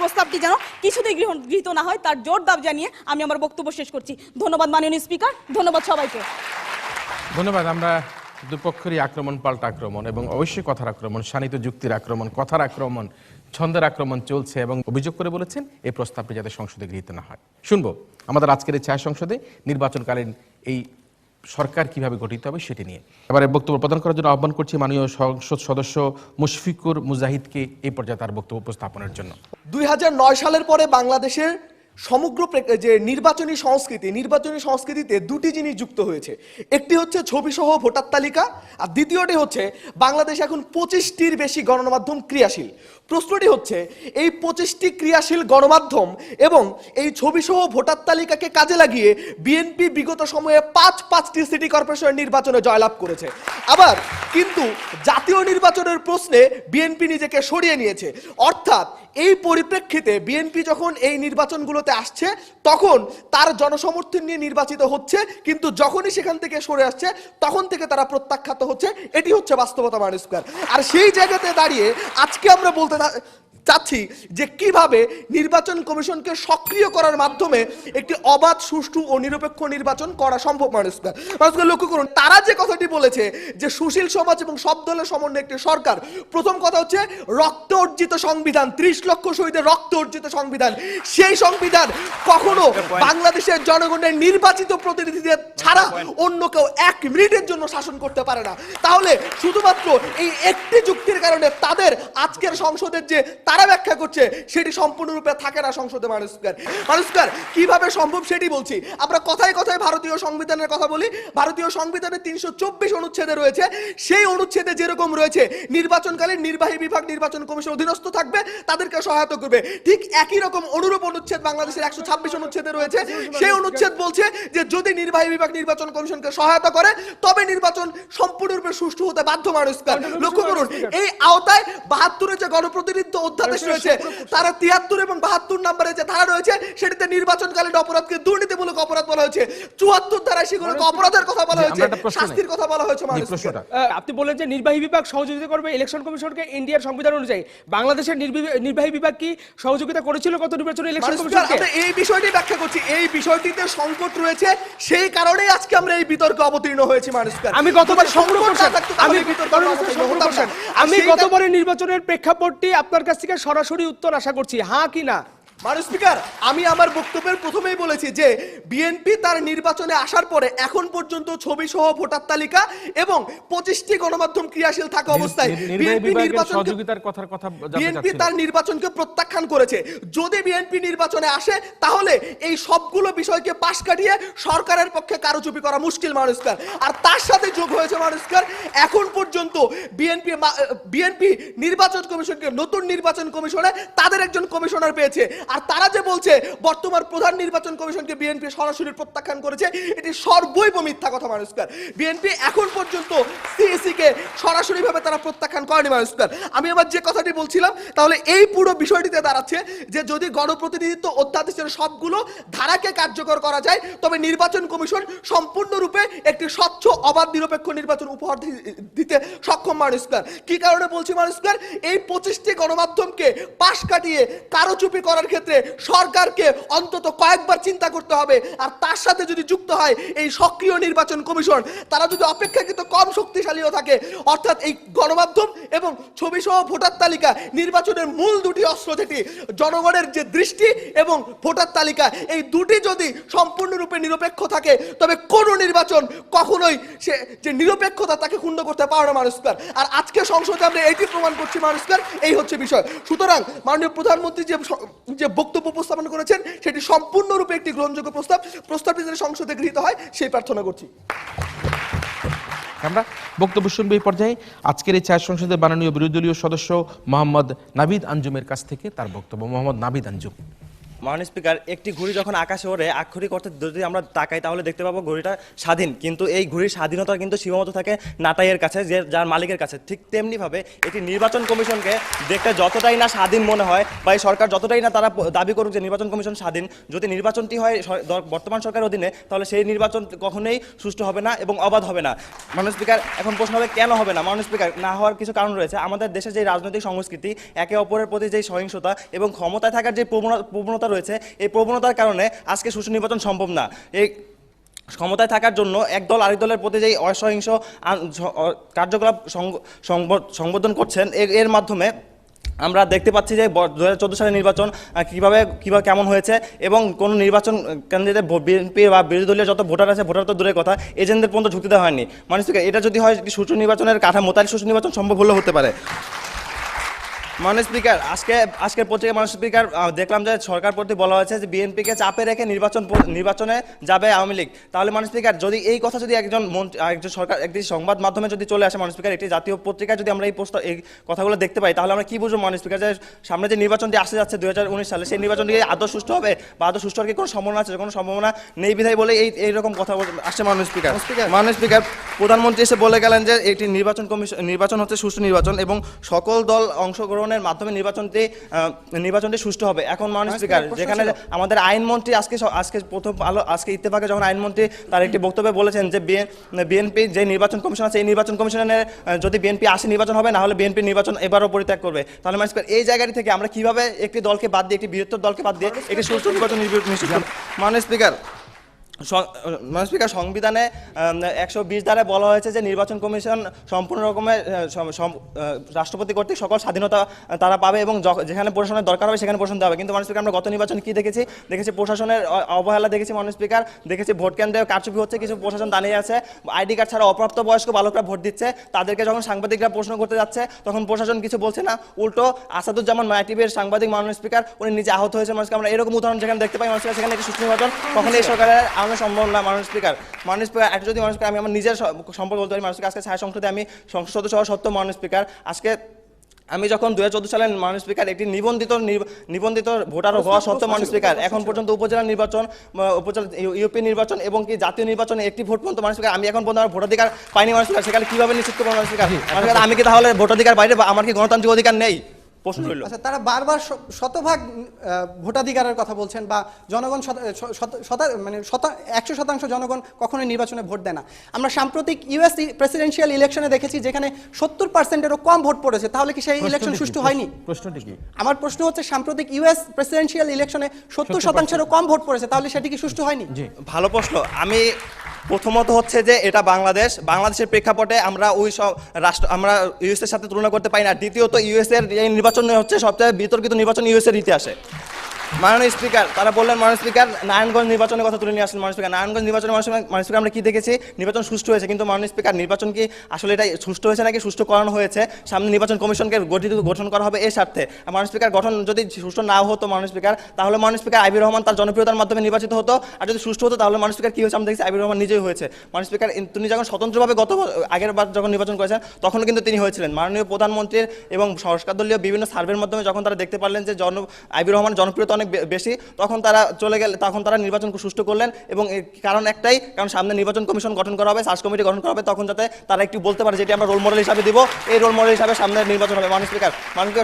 প্রস্তাবটি যেন কিছুতেই গৃহীত না হয়, তার জোর দাবি জানিয়ে আমি আমার বক্তব্য শেষ করছি। ধন্যবাদ মাননীয় স্পিকার, ধন্যবাদ সবাইকে। ধন্যবাদ। আমরা দুপক্ষেরই আক্রমণ, পাল্টা আক্রমণ এবং অবশ্যই কথার আক্রমণ, শানিত যুক্তির আক্রমণ, কথার আক্রমণ, ছন্দের আক্রমণ চলছে এবং অভিযোগ করে বলেছেন এই প্রস্তাবটি যাতে সংসদে গৃহীত না হয়। শুনবো আমাদের আজকের এই ছায়া সংসদে নির্বাচনকালীন এই সরকার কিভাবে গঠিত হবে সেটি নিয়ে এবারে বক্তব্য প্রদান করার জন্য আহ্বান করছি মাননীয় সংসদ সদস্য মুশফিকুর মুজাহিদকে এই পর্যায়ে তার বক্তব্য উপস্থাপনের জন্য। 2009 সালের পরে বাংলাদেশের সমগ্র যে নির্বাচনী সংস্কৃতিতে দুটি জিনিস যুক্ত হয়েছে। একটি হচ্ছে ছবিসহ ভোটার তালিকা, আর দ্বিতীয়টি হচ্ছে বাংলাদেশ এখন 25টির বেশি গণমাধ্যম ক্রিয়াশীল। প্রশ্নটি হচ্ছে এই 25টি ক্রিয়াশীল গণমাধ্যম এবং এই ছবিসহ ভোটার তালিকাকে কাজে লাগিয়ে বিএনপি বিগত সময়ে 5টি সিটি কর্পোরেশনের নির্বাচনে জয়লাভ করেছে। আবার কিন্তু জাতীয় নির্বাচনের প্রশ্নে বিএনপি নিজেকে সরিয়ে নিয়েছে। অর্থাৎ এই পরিপ্রেক্ষিতে বিএনপি যখন এই নির্বাচনগুলোতে আসছে তখন তার জনসমর্থন নিয়ে নির্বাচিত হচ্ছে, কিন্তু যখনই সেখান থেকে সরে আসছে তখন থেকে তারা প্রত্যাখ্যাত হচ্ছে। এটি হচ্ছে বাস্তবতা মানুষ। আর সেই জায়গাতে দাঁড়িয়ে আজকে আমরা বলতে চাচ্ছি যে কিভাবে নির্বাচন কমিশনকে সক্রিয় করার মাধ্যমে একটি অবাধ, সুষ্ঠু ও নিরপেক্ষ নির্বাচন করা সম্ভব। মানুষকে লক্ষ্য করুন, তারা যে কথাটি বলেছে যে সুশীল সমাজ এবং সব দলের সমন্বয়ে একটি সরকার, প্রথম কথা হচ্ছে রক্ত অর্জিত সংবিধান, 30 লক্ষ শহীদের রক্ত অর্জিত সংবিধান, সেই সংবিধান কখনো বাংলাদেশের জনগণের নির্বাচিত প্রতিনিধিদের ছাড়া অন্য কেউ 1 মিনিটের জন্য শাসন করতে পারে না। তাহলে শুধুমাত্র এই একটি যুক্তির কারণে তাদের আজকের সংসদের যে তারা ব্যাখ্যা করছে সেটি সম্পূর্ণরূপে থাকে না সংসদে। মানুষকার কিভাবে সম্ভব সেটি বলছি। আমরা কথায় কথায় ভারতীয় সংবিধানের কথা বলি। ভারতীয় সংবিধানের 324 অনুচ্ছেদে রয়েছে, সেই অনুচ্ছেদে যেরকম রয়েছে নির্বাচনকালীন নির্বাহী বিভাগ নির্বাচন কমিশন অধীনস্থ থাকবে, তাদেরকে সহায়তা করবে, ঠিক একই রকম অনুরূপ অনুচ্ছেদ বাংলাদেশের 126 অনুচ্ছেদে রয়েছে। সেই অনুচ্ছেদ বলছে যে যদি নির্বাহী বিভাগ নির্বাচন কমিশনকে সহায়তা করে তবে নির্বাচন সম্পূর্ণরূপে সুষ্ঠু হতে বাধ্য। মানুষকার লক্ষ্য করুন, এই আওতায় 72 যে গণপ্রতিনিধিত্ব অধ্যাদেশ রয়েছে, তারা 73 এবং 72 নম্বরে যে ধারা রয়েছে সেটিতে নির্বাচনকালীন অপরাধকে দুর্নীতিমূলক অপরাধ বলা হয়েছে। 74 ধারায় সেগুলোকে অপরাধের কথা বলা হয়েছে, শাস্তির কথা বলা হয়েছে। আপনি বলেন যে নির্বাহী বিভাগ সহযোগিতা করবে ইলেকশন কমিশনকে ইন্ডিয়ার সংবিধান অনুযায়ী। বাংলাদেশের নির্বাহী বিভাগ কি সহযোগিতা করেছিল গত নির্বাচনে ইলেকশন কমিশনকে? আমরা এই বিষয়টি ব্যাখ্যা করছি, এই বিষয়টিতে সংকট রয়েছে, সেই কারণেই আজকে আমরা এই বিতর্কে অবতীর্ণ হয়েছি। মানুষকার আমি গতবার আমি গতবারের নির্বাচনের প্রেক্ষাপটটি আপনার কাছ থেকে সরাসরি উত্তর আশা করছি, হ্যাঁ কি না। মাননীয় স্পিকার, আমি আমার বক্তব্যের প্রথমেই বলেছি যে বিএনপি তার নির্বাচনে আসার পরে এখন পর্যন্ত ছবি সহ ভোটার তালিকা এবং 25টি গণমাধ্যম ক্রিয়াশীল থাকা অবস্থায় বিএনপি তার নির্বাচনকে প্রত্যাখ্যান করেছে। যদি বিএনপি নির্বাচনে আসে তাহলে এই সবগুলো বিষয়কে পাশ কাটিয়ে সরকারের পক্ষে কারচুপি করা মুশকিল। মানুষকার আর তার সাথে যোগ হয়েছে মানুষকার এখন পর্যন্ত বিএনপি নির্বাচন কমিশনকে, নতুন নির্বাচন কমিশনে তাদের একজন কমিশনার পেয়েছে। আর তারা যে বলছে বর্তমান প্রধান নির্বাচন কমিশনকে বিএনপি সরাসরি প্রত্যাখ্যান করেছে, এটি সর্বৈব মিথ্যা কথা। মানুষকার বিএনপি এখন পর্যন্ত সিইসি কে সরাসরি ভাবে তারা প্রত্যাখ্যান করেনি। মানুষকার আমি আবার যে কথাটি বলছিলাম, তাহলে এই পুরো বিষয়টিতে দাঁড়াচ্ছে যে যদি গণপ্রতিনিধিত্ব অধ্যাদেশের সবগুলো ধারাকে কার্যকর করা যায় তবে নির্বাচন কমিশন সম্পূর্ণরূপে একটি স্বচ্ছ, অবাধ, নিরপেক্ষ নির্বাচন উপহার দিতে সক্ষম। মানুষকার কি কারণে বলছি? মানুষকার এই 25টি গণমাধ্যমকে পাশ কাটিয়ে কারচুপি করার ক্ষেত্রে সরকারকে অন্তত কয়েকবার চিন্তা করতে হবে। আর তার সাথে যদি যুক্ত হয় এই সক্রিয় নির্বাচন কমিশন, তারা যদি অপেক্ষাকৃত কম শক্তিশালীও থাকে, অর্থাৎ এই গণমাধ্যম এবং ছবি সহ ভোটার তালিকা নির্বাচনের মূল দুটি অস্ত্র, যেটি জনগণের যে দৃষ্টি এবং ভোটার তালিকা, এই দুটি যদি সম্পূর্ণরূপে নিরপেক্ষ থাকে তবে কোন নির্বাচন কখনোই সে যে নিরপেক্ষতা তাকে ক্ষুণ্ণ করতে পারে না। মানুষকার আর আজকে সংসদে আমরা এটি প্রমাণ করছি। মানুষকার এই হচ্ছে বিষয়। সুতরাং মাননীয় প্রধানমন্ত্রী যে বক্তব্য উপস্থাপন করেছেন সেটি সম্পূর্ণরূপে একটি গ্রহণযোগ্য প্রস্তাবটি যেন সংসদে গৃহীত হয় সেই প্রার্থনা করছি। আমরা বক্তব্য শুনবো এই পর্যায়ে আজকের এই চার সংসদের মাননীয় বিরোধী দলীয় সদস্য মোহাম্মদ নাবিদ আঞ্জুমের কাছ থেকে তার বক্তব্য। মোহাম্মদ নাবিদ আঞ্জুম। মাননীয় স্পিকার, একটি ঘড়ি যখন আকাশে ওড়ে আক্ষরিক অর্থে যদি আমরা তাকাই তাহলে দেখতে পাবো ঘড়িটা স্বাধীন, কিন্তু এই ঘড়ির স্বাধীনতা কিন্তু সীমাবদ্ধ থাকে নাটাইয়ের কাছে, যার মালিকের কাছে। ঠিক তেমনিভাবে একটি নির্বাচন কমিশনকে দেখতে যতটাই না স্বাধীন মনে হয় বা এই সরকার যতটাই না তারা দাবি করুক যে নির্বাচন কমিশন স্বাধীন, যদি নির্বাচনটি হয় বর্তমান সরকারের অধীনে তাহলে সেই নির্বাচন কখনোই সুষ্ঠু হবে না এবং অবাধ হবে না। মাননীয় স্পিকার, এখন প্রশ্ন হবে কেন হবে না? মাননীয় স্পিকার, না হওয়ার কিছু কারণ রয়েছে। আমাদের দেশের যে রাজনৈতিক সংস্কৃতি, একে অপরের প্রতি যে সহিংসতা এবং ক্ষমতায় থাকার যে প্রবণতা রয়েছে, এই প্রবণতার কারণে আজকে সুষ্ঠু নির্বাচন সম্ভব না। এই ক্ষমতায় থাকার জন্য একদল আরেক দলের প্রতি যেই অসহিংস কার্যকলাপ সংবোধন করছেন, এর মাধ্যমে আমরা দেখতে পাচ্ছি যে 2014 সালের নির্বাচন কিভাবে কেমন হয়েছে এবং কোন নির্বাচন কেন্দ্রে বিএনপি বা বিরোধী দলীয় যত ভোটার আছে ভোটার তো দূরের কথা এজেন্টদের পর্যন্ত ঢুকতে দেওয়া হয়নি। মানে এটা যদি হয় একটি সুষ্ঠু নির্বাচনের কাঠামো মোতাবেক সুষ্ঠু নির্বাচন সম্ভব হলেও হতে পারে। মাননীয় স্পিকার, আজকের পত্রিকা মাননীয় স্পিকার দেখলাম যে সরকার প্রতি বলা হয়েছে যে বিএনপিকে চাপে রেখে নির্বাচনে যাবে আওয়ামী লীগ। তাহলে মাননীয় স্পিকার যদি এই কথা যদি একজন সরকার একটি সংবাদ মাধ্যমে যদি চলে আসে মাননীয় স্পিকার, একটি জাতীয় পত্রিকায় যদি আমরা এই কথাগুলো দেখতে পাই, তাহলে আমরা কি বুঝবো মাননীয় স্পিকার যে সামনে যে নির্বাচনটি আসতে যাচ্ছে 2019 সালে, সেই নির্বাচনটি আদৌ সুষ্ঠু হবে বা আদৌ সুষ্ঠু হওয়ার কি কোনো সম্ভাবনা আছে? কোনো সম্ভাবনা নেই বিধায় বলে এইরকম কথা আসছে মাননীয় স্পিকার। মাননীয় স্পিকার, প্রধানমন্ত্রী এসে বলে গেলেন যে একটি নির্বাচন হচ্ছে সুষ্ঠু নির্বাচন এবং সকল দল অংশগ্রহণের মাধ্যমে নির্বাচনটি সুষ্ঠু হবে। এখন মাননীয় স্পিকার, যেখানে আমাদের আইনমন্ত্রী আজকে ইত্তেফাকে যখন আইনমন্ত্রী তার একটি বক্তব্যে বলেছেন যে বিএনপি যে নির্বাচন কমিশন আছে এই নির্বাচন কমিশনের যদি বিএনপি আসে নির্বাচন হবে, না হলে বিএনপি নির্বাচন এবারও পরিত্যাগ করবে। তাহলে মাননীয় স্পিকার, এই জায়গাটি থেকে আমরা কিভাবে একটি দলকে বাদ দিয়ে, একটি বৃহত্তর দলকে বাদ দিয়ে একটি সুষ্ঠু নির্বাচন নিশ্চিত করব? মাননীয় স্পিকার, সংবিধানে 120 ধারায় বলা হয়েছে যে নির্বাচন কমিশন সম্পূর্ণ রকমের রাষ্ট্রপতি কর্তৃক সকল স্বাধীনতা তারা পাবে এবং যেখানে প্রশাসনের দরকার হবে সেখানে প্রশাসন দেওয়া হবে। কিন্তু মাননীয় স্পিকার, আমরা গত নির্বাচনে কি দেখেছি? প্রশাসনের অবহেলা দেখেছি মাননীয় স্পিকার। দেখেছি ভোট কেন্দ্রে কারচুপি হচ্ছে, কিছু প্রশাসন দাঁড়িয়ে আছে, আইডি কার্ড ছাড়া অপ্রাপ্ত বয়স্ক বালকরা ভোট দিচ্ছে, তাদেরকে যখন সাংবাদিকরা প্রশ্ন করতে যাচ্ছে তখন প্রশাসন কিছু বলছে না, উল্টো আসাদুজ্জামান মায়াটিভির সাংবাদিক মাননীয় স্পিকার উনি নিজে আহত হয়েছে। মাননীয় স্পিকার, আমরা এরকম উদাহরণ যেখানে দেখতে পাই মাননীয় স্পিকার, সেখানে একটি সুষ্ঠু নির্বাচন কখনো এই সরকারের সম্ভব না। মাননীয় স্পিকার, একটা যদি মাননীয় স্পিকার আমি আমার নিজের সম্পর্ক বলতে পারি, মাননীয় স্পিকার, আজকে ছায়া সংসদে আমি সংসদ সদস্য হওয়া সত্ত্বেও মাননীয় স্পিকার, আজকে আমি যখন 2014 সালে মাননীয় স্পিকার একটি নিবন্ধিত ভোটার হওয়া সত্ত্বেও মাননীয় স্পিকার এখন পর্যন্ত উপজেলা নির্বাচন, ইউপি নির্বাচন এবং কি জাতীয় নির্বাচনে একটি ভোট পর্যন্ত মাননীয় স্পিকার আমি এখন পর্যন্ত আমার ভোটাধিকার পাইনি মাননীয় স্পিকার। সেখানে কিভাবে নিশ্চিত করবো মাননীয় স্পিকার? আমি কি তাহলে ভোটাধিকার বাইরে বা আমার কি গণতান্ত্রিক অধিকার নেই? প্রশ্ন রইল। আচ্ছা, তারা বারবার শতভাগ ভোটাধিকারের কথা বলছেন বা জনগণ মানে 100% জনগণ কখনোই নির্বাচনে ভোট দেয় না। আমরা সাম্প্রতিক ইউএস প্রেসিডেন্সিয়াল ইলেকশনে দেখেছি যেখানে 70%-এরও কম ভোট পড়েছে। তাহলে কি সেই ইলেকশন সুষ্ঠু হয়নি? প্রশ্নটি কি? আমার প্রশ্ন হচ্ছে, সাম্প্রতিক ইউএস প্রেসিডেন্সিয়াল ইলেকশনে 70%-এরও কম ভোট পড়েছে, তাহলে সেটি কি সুষ্ঠু হয়নি? ভালো প্রশ্ন। আমি প্রথমত হচ্ছে যে এটা বাংলাদেশের প্রেক্ষাপটে আমরা আমরা ইউএস এর সাথে তুলনা করতে পারি না। দ্বিতীয়ত ইউএস এর এই নির্বাচন হচ্ছে সবচেয়ে বিতর্কিত নির্বাচন ইউএস এর ইতিহাসে। মাননীয় স্পিকার, তারা বললেন মাননীয় স্পিকার নারায়ণগঞ্জ নির্বাচনের কথা তুলে নিয়ে আসলেন মাননীয় স্পিকার। নারায়ণগঞ্জ নির্বাচনের মাননীয় স্পিকার আমরা কি দেখেছি? নির্বাচন সুষ্ঠু হয়েছে, কিন্তু মাননীয় স্পিকার নির্বাচন কি আসলে এটা সুষ্ঠু হয়েছে নাকি সুষ্ঠু করানো হয়েছে? সামনে নির্বাচন কমিশনকে গঠন করা হবে এই স্বার্থে। মাননীয় স্পিকার, গঠন যদি সুষ্ঠু না হতো মাননীয় স্পিকার, তাহলে মাননীয় স্পিকার আইবির রহমান তার জনপ্রিয়তার মাধ্যমে নির্বাচিত হতো। আর যদি সুষ্ঠু হতো তাহলে মাননীয় স্পিকার কি হয়েছে? আমরা দেখছি আইবির রহমান নিজেই হয়েছে। মাননীয় স্পিকার, তিনি যখন স্বতন্ত্রভাবে আগের বার যখন নির্বাচন করেছেন তখনও কিন্তু তিনি হয়েছিলেন। মাননীয় প্রধানমন্ত্রীর এবং সরকার দলীয় বিভিন্ন সার্ভের মাধ্যমে যখন তারা দেখতে পারলেন যে আইবির রহমান জনপ্রিয়তা অনেক বেশি, তখন তারা নির্বাচন সুষ্ঠু করলেন। এবং কারণ একটাই, কারণ সামনে নির্বাচন কমিশন গঠন করা হবে, সার্চ কমিটি গঠন করা হবে, তখন যাতে তারা একটু বলতে পারে যেটি আমরা রোল মডেল হিসাবে দিব, এই রোল মডেল হিসাবে সামনে নির্বাচন হবে। মাননীয় স্পিকার,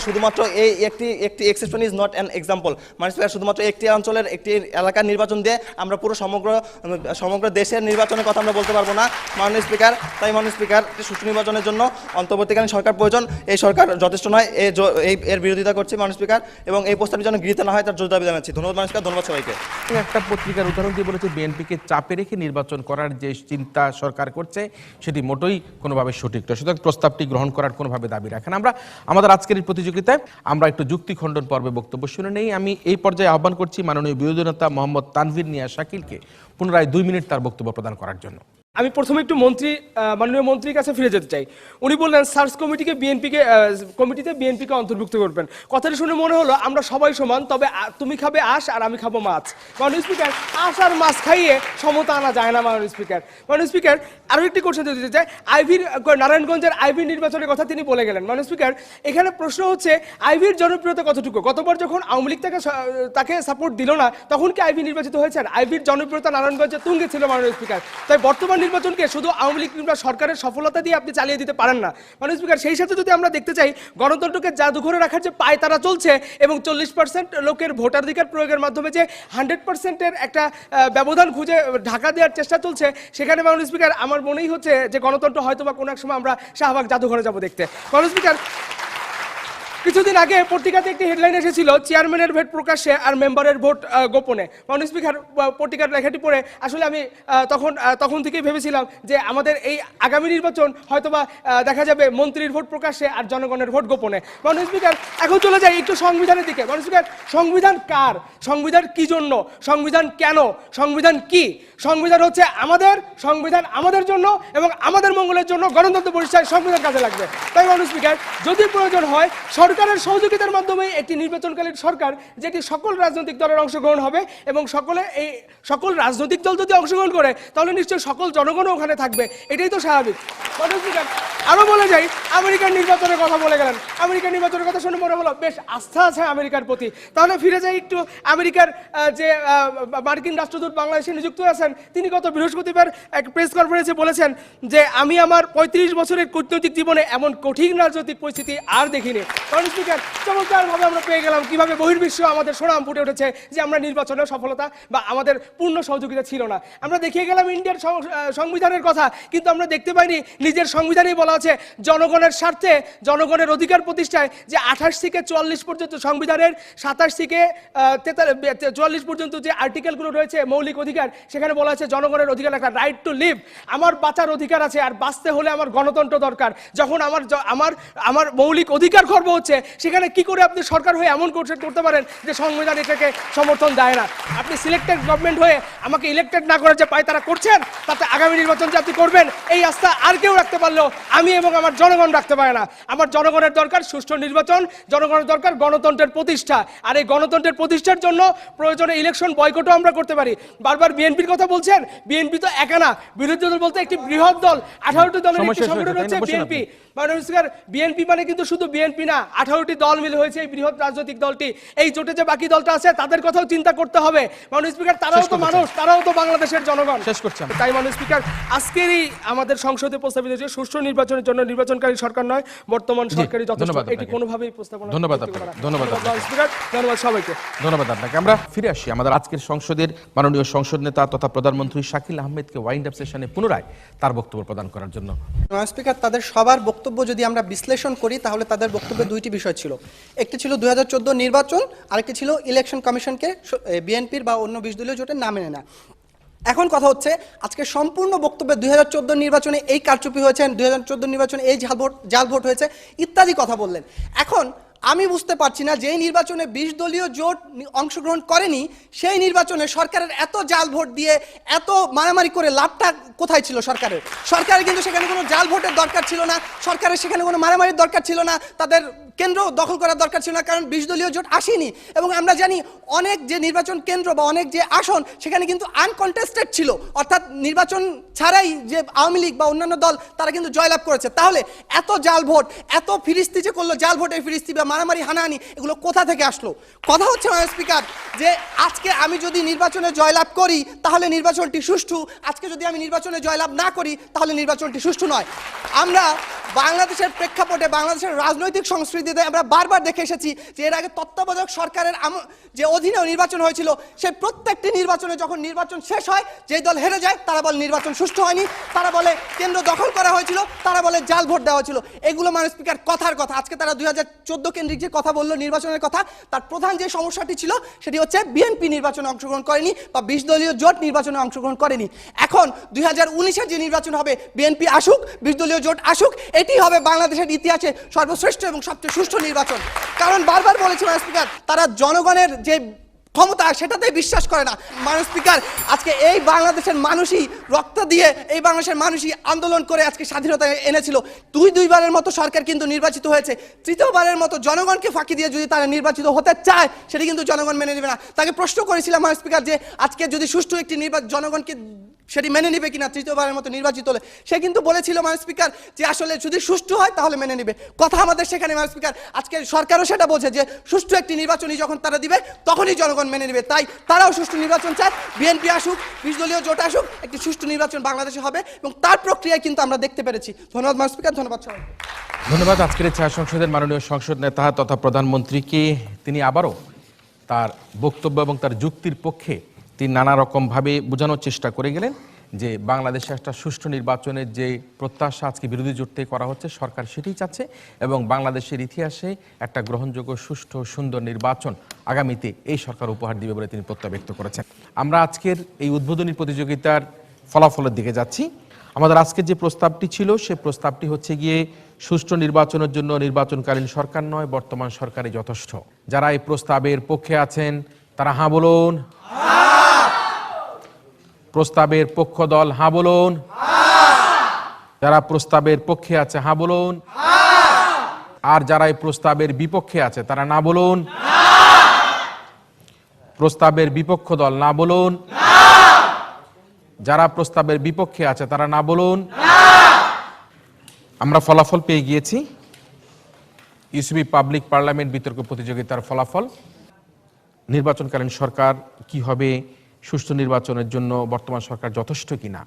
শুধুমাত্র এই একটি exception is not an example. মাননীয় স্পিকার, শুধুমাত্র একটি অঞ্চলের একটি এলাকার নির্বাচন দিয়ে আমরা পুরো সমগ্র দেশের নির্বাচনের কথা আমরা বলতে পারবো না মাননীয় স্পিকার। তাই মাননীয় স্পিকার, সুষ্ঠু নির্বাচনের জন্য অন্তর্বর্তীকালীন সরকার প্রয়োজন। এই সরকার যথেষ্ট নয়, এর বিরোধিতা করছে মাননীয় স্পিকার, এবং এই প্রস্তাবটি যেন গৃহীত না হয় তার জোর দাবি জানাচ্ছি। ধন্যবাদ মাননীয় স্পিকার, ধন্যবাদ সবাইকে। একটা পত্রিকার উদাহরণ দিয়ে বলেছে বিএনপিকে চাপে রেখে নির্বাচন করার যে চিন্তা সরকার করছে সেটি মোটেই কোনোভাবে সঠিক নয়, সুতরাং প্রস্তাবটি গ্রহণ করার কোনোভাবে দাবি রাখেন। আমরা আমাদের আজকের এই প্রতিযোগিতায় আমরা একটু যুক্তি খণ্ডন পর্বে বক্তব্য শুনে নেই। আমি এই পর্যায়ে আহ্বান করছি মাননীয় বিরোধী নেতা মোহাম্মদ তানভীর মিয়া শাকিলকে পুনরায় 2 মিনিট তার বক্তব্য প্রদান করার জন্য। আমি প্রথমে একটু মাননীয় মন্ত্রীর কাছে ফিরে যেতে চাই। উনি বললেন সার্চ কমিটিতে বিএনপিকে অন্তর্ভুক্ত করবেন। কথাটা শুনে মনে হলো আমরা সবাই সমান, তবে তুমি খাবে আঁশ আর আমি খাবো মাছ। মাননীয় স্পিকার, আঁশ আর মাছ খাইয়ে সমতা আনা যায় না মাননীয় স্পিকার। মাননীয় স্পিকার, আরও একটি কোশ্চেন দিতে চাই। নারায়ণগঞ্জের আইভির নির্বাচনের কথা তিনি বলে গেলেন। মাননীয় স্পিকার, এখানে প্রশ্ন হচ্ছে আইভির জনপ্রিয়তা কতটুকু? গতবার যখন আওয়ামী লীগ তাকে সাপোর্ট দিল না তখন কি আইভি নির্বাচিত হয়েছেন? আইভির জনপ্রিয়তা নারায়ণগঞ্জে তুঙ্গে ছিল মাননীয় স্পিকার। তাই বর্তমান নির্বাচনকে শুধু আওয়ামী লীগ কিংবা সরকারের সফলতা দিয়ে আপনি চালিয়ে দিতে পারেন না মাননীয় স্পিকার। সেই সাথে যদি আমরা দেখতে চাই গণতন্ত্রকে জাদুঘরে রাখার যে পায়তারা চলছে এবং 40% লোকের ভোটাধিকার প্রয়োগের মাধ্যমে যে 100%-এর একটা ব্যবধান খুঁজে ঢাকা দেওয়ার চেষ্টা চলছে, সেখানে মাননীয় স্পিকার আমার মনেই হচ্ছে যে গণতন্ত্র হয়তো বা কোনো এক সময় আমরা শাহবাগ জাদুঘরে যাব দেখতে। মাননীয় স্পিকার, কিছুদিন আগে পত্রিকাতে একটি হেডলাইন এসেছিল, চেয়ারম্যানের ভোট প্রকাশ্যে আর মেম্বারের ভোট গোপনে। মাননীয় স্পিকার, পত্রিকার লেখাটি পড়ে আসলে আমি তখন থেকেই ভেবেছিলাম যে আমাদের এই আগামী নির্বাচন হয়তোবা দেখা যাবে মন্ত্রীর ভোট প্রকাশ্যে আর জনগণের ভোট গোপনে। মাননীয় স্পিকার, এখন চলে যাই একটু সংবিধানের দিকে। মাননীয় স্পিকার, সংবিধান কার? সংবিধান কি জন্য? সংবিধান কেন? সংবিধান কি? সংবিধান হচ্ছে আমাদের, সংবিধান আমাদের জন্য এবং আমাদের মঙ্গলের জন্য গণতন্ত্র প্রতিষ্ঠায় সংবিধান কাজে লাগবে। তাই মাননীয় স্পিকার, যদি প্রয়োজন হয় সরকারের সহযোগিতার মাধ্যমে একটি নির্বাচনকালীন সরকার, যেটি সকল রাজনৈতিক দলের অংশগ্রহণ হবে এবং সকল রাজনৈতিক দল যদি অংশগ্রহণ করে তাহলে নিশ্চয়ই সকল জনগণও ওখানে থাকবে, এটাই তো স্বাভাবিক। মাননীয় স্পিকার, আরো বলে যাই, আমেরিকার নির্বাচনের কথা বলে গেলেন। আমেরিকার নির্বাচনের কথা শুনে মনে হলো বেশ আস্থা আছে আমেরিকার প্রতি। তাহলে ফিরে যাই একটু আমেরিকার যে মার্কিন রাষ্ট্রদূত বাংলাদেশে নিযুক্ত আছেন, তিনি গত বৃহস্পতিবার এক প্রেস কনফারেন্সে বলেছেন যে আমি আমার 35 বছরের কূটনৈতিক জীবনে এমন কঠিন রাজনৈতিক পরিস্থিতি আর দেখিনি। মাননীয় স্পিকার, চমৎকারভাবে আমরা পেয়ে গেলাম কিভাবে বহির্বিশ্ব আমাদের সুনাম ফুটে উঠেছে যে আমরা নির্বাচনের সফলতা বা আমাদের পূর্ণ সহযোগিতা ছিল না। আমরা দেখিয়ে গেলাম ইন্ডিয়ার সংবিধানের কথা, কিন্তু আমরা দেখতে পাইনি নিজের সংবিধানেই বলা আছে জনগণের স্বার্থে, জনগণের অধিকার প্রতিষ্ঠায় যে 28 থেকে 44 পর্যন্ত সংবিধানের 27 থেকে 44 পর্যন্ত যে আর্টিকেলগুলো রয়েছে মৌলিক অধিকার, সেখানে বলা আছে জনগণের অধিকার, একটা রাইট টু লিভ, আমার বাঁচার অধিকার আছে, আর বাঁচতে হলে আমার গণতন্ত্র দরকার। যখন আমার মৌলিক অধিকার খর্ব হচ্ছে, সেখানে কি করে আপনি সরকার হয়ে এমন করতে পারেন যে সংবিধান এটাকে সমর্থন দেয় না? আপনি সিলেক্টেড গভর্নমেন্ট হয়ে আমাকে ইলেক্টেড না করে যে পায় তারা করছেন, তাতে আগামী নির্বাচন যে আপনি করবেন এই আস্থা আর কেউ রাখতে পারলেও আমি এবং আমার জনগণ রাখতে পারে না। আমার জনগণের দরকার সুষ্ঠু নির্বাচন, জনগণের দরকার গণতন্ত্রের প্রতিষ্ঠা, আর এই গণতন্ত্রের প্রতিষ্ঠার জন্য প্রয়োজনে ইলেকশন বয়কটও আমরা করতে পারি। বারবার বিএনপির কথা বলছেন, বিএনপি তো একা না, বিরোধী দল বলতে একটি বৃহৎ দল, 18টি দলের একটি সংগঠন হচ্ছে বিএনপি। মাননীয় স্পিকার, বিএনপি মানে কিন্তু শুধু বিএনপি না, 18টি দল মিলে হয়েছে এই বৃহৎ রাজনৈতিক দলটি। এই জোটে যে বাকি দলটা আছে তাদের কথাও চিন্তা করতে হবে। মাননীয় স্পিকার, তারাও তো মানুষ, তারাও তো বাংলাদেশের জনগণ। শেষ করছেন। তাই মাননীয় স্পিকার, আজকেরই আমাদের সংসদে প্রস্তাবিত যে সুষ্ঠু নির্বাচনের জন্য নির্বাচনকারী সরকার নয়, বর্তমান সরকারই যথেষ্ট, এটি কোনোভাবেই প্রস্তাবনা। ধন্যবাদ আপনাকে। ধন্যবাদ স্পিকার, ধন্যবাদ সবাইকে। ধন্যবাদ আপনাকে। আমরা ফিরে আসি আমাদের আজকের সংসদের মাননীয় সংসদ নেতা তথা প্রধানমন্ত্রী শাকিল আহমেদকে ওয়াইন্ড আপ সেশনে পুনরায় তার বক্তব্য প্রদান করার জন্য। স্পিকার, তাদের সবার বক্তব্য যদি আমরা বিশ্লেষণ করি তাহলে তাদের বক্তব্যে দুইটি বিষয় ছিল। একটি ছিল 2014 নির্বাচন, আরেকটি ছিল ইলেকশন কমিশনকে বিএনপির বা অন্য 20 দলীয় জোটের না মেনে না। এখন কথা হচ্ছে আজকে সম্পূর্ণ বক্তব্যে 2014 নির্বাচনে এই কারচুপি হয়েছে, 2014 নির্বাচনে এই জাল ভোট হয়েছে ইত্যাদি কথা বললেন। এখন আমি বুঝতে পারছি না, যেই নির্বাচনে 20 দলীয় জোট অংশগ্রহণ করেনি সেই নির্বাচনে সরকারের এত জাল ভোট দিয়ে এত মারামারি করে লাভটা কোথায় ছিল সরকারের? সরকারের কিন্তু সেখানে কোনো জাল ভোটের দরকার ছিল না, সরকারের সেখানে কোনো মারামারির দরকার ছিল না, তাদের কেন্দ্র দখল করার দরকার ছিল না, কারণ 20 দলীয় জোট আসেনি। এবং আমরা জানি অনেক যে নির্বাচন কেন্দ্র বা অনেক যে আসন সেখানে কিন্তু আনকন্টেস্টেড ছিল, অর্থাৎ নির্বাচন ছাড়াই যে আওয়ামী লীগ বা অন্যান্য দল তারা কিন্তু জয়লাভ করেছে। তাহলে এত জাল ভোট, এত ফিরিস্তি যে করলো, জাল ভোটের ফিরিস্তি বা মারামারি হানাহানি, এগুলো কোথা থেকে আসলো? কথা হচ্ছে মাননীয় স্পিকার যে আজকে আমি যদি নির্বাচনে জয়লাভ করি তাহলে নির্বাচনটি সুষ্ঠু, আজকে যদি আমি নির্বাচনে জয়লাভ না করি তাহলে নির্বাচনটি সুষ্ঠু নয়। আমরা বাংলাদেশের প্রেক্ষাপটে, বাংলাদেশের রাজনৈতিক সংস্কৃতিতে আমরা বারবার দেখে এসেছি যে এর আগে তত্ত্বাবধায়ক সরকারের যে অধীনেও নির্বাচন হয়েছিল, সেই প্রত্যেকটি নির্বাচনে যখন নির্বাচন শেষ হয়, যেই দল হেরে যায় তারা বলে নির্বাচন সুষ্ঠু হয়নি, তারা বলে কেন্দ্র দখল করা হয়েছিল, তারা বলে জাল ভোট দেওয়া হয়েছিল। এগুলো মাননীয় স্পিকার কথার কথা। আজকে তারা 2014 কেন্দ্রিক যে কথা বললো নির্বাচনের কথা, তার প্রধান যে সমস্যাটি ছিল সেটি হচ্ছে বিএনপি নির্বাচনে অংশগ্রহণ করেনি বা 20 দলীয় জোট নির্বাচনে অংশগ্রহণ করেনি। এখন 2019-এর যে নির্বাচন হবে, বিএনপি আসুক, 20 দলীয় জোট আসুক, এটি হবে বাংলাদেশের ইতিহাসে সর্বশ্রেষ্ঠ এবং সবচেয়ে সুষ্ঠু নির্বাচন। কারণ বারবার বলেছি মাননীয় স্পিকার, তারা জনগণের যে ক্ষমতা সেটাতেই বিশ্বাস করে না। মাননীয় স্পিকার, আজকে এই বাংলাদেশের মানুষই রক্ত দিয়ে, এই বাংলাদেশের মানুষই আন্দোলন করে আজকে স্বাধীনতা এনেছিল। দুইবারের মতো সরকার কিন্তু নির্বাচিত হয়েছে, তৃতীয়বারের মতো জনগণকে ফাঁকি দিয়ে যদি তারা নির্বাচিত হতে চায় সেটা কিন্তু জনগণ মেনে নেবে না। তাকে প্রশ্ন করেছিলাম মাননীয় স্পিকার যে আজকে যদি সুষ্ঠু একটি নির্বাচন জনগণকে সেটি মেনে নিবে কিনা তৃতীয়বারের মতো নির্বাচিত হলে, সে কিন্তু বলেছিল মাননীয় স্পিকার যে আসলে যদি সুষ্ঠু হয় তাহলে মেনে নিবে। কথা আমাদের সেখানে মাননীয় স্পিকার, আজকে সরকারও সেটা বোঝে যে সুষ্ঠু একটি নির্বাচনই যখন তারা দিবে তখনই জনগণ মেনে নেবে। তাই তারাও সুষ্ঠু নির্বাচন চায়, বিএনপি আসুক, 20 দলীয় জোট আসুক, একটি সুষ্ঠু নির্বাচন বাংলাদেশে হবে এবং তার প্রক্রিয়ায় কিন্তু আমরা দেখতে পেরেছি। ধন্যবাদ মাননীয় স্পিকার, ধন্যবাদ সবাই। ধন্যবাদ আজকের ছায়া সংসদের মাননীয় সংসদ নেতা তথা প্রধানমন্ত্রীকে। তিনি আবারও তার বক্তব্য এবং তার যুক্তির পক্ষে তিনি নানা রকমভাবে বোঝানোর চেষ্টা করে গেলেন যে বাংলাদেশে একটা সুষ্ঠু নির্বাচনের যে প্রত্যাশা আজকে বিরোধী জোট থেকে করা হচ্ছে, সরকার সেটাই চাচ্ছে এবং বাংলাদেশের ইতিহাসে একটা গ্রহণযোগ্য সুষ্ঠু সুন্দর নির্বাচন আগামীতে এই সরকার উপহার দিবে বলে তিনি প্রত্যয় ব্যক্ত করেছেন। আমরা আজকের এই উদ্বোধনী প্রতিযোগিতার ফলাফলের দিকে যাচ্ছি। আমাদের আজকের যে প্রস্তাবটি ছিল সে প্রস্তাবটি হচ্ছে গিয়ে সুষ্ঠু নির্বাচনের জন্য নির্বাচনকালীন সরকার নয়, বর্তমান সরকারই যথেষ্ট। যারা এই প্রস্তাবের পক্ষে আছেন তারা হাঁ বলুন। প্রস্তাবের পক্ষ দল হাঁ বলুন। যারা প্রস্তাবের পক্ষে আছে হাঁ বলুন। আর যারা এই প্রস্তাবের বিপক্ষে আছে তারা না বলুন। প্রস্তাবের বিপক্ষ দল না বলুন। যারা প্রস্তাবের বিপক্ষে আছে তারা না বলুন। আমরা ফলাফল পেয়ে গিয়েছি। ইউসিবি পাবলিক পার্লামেন্ট বিতর্ক প্রতিযোগিতার ফলাফল। নির্বাচনকালীন সরকার কি হবে, সুষ্ঠু নির্বাচনের জন্য বর্তমান সরকার যথেষ্ট কিনা,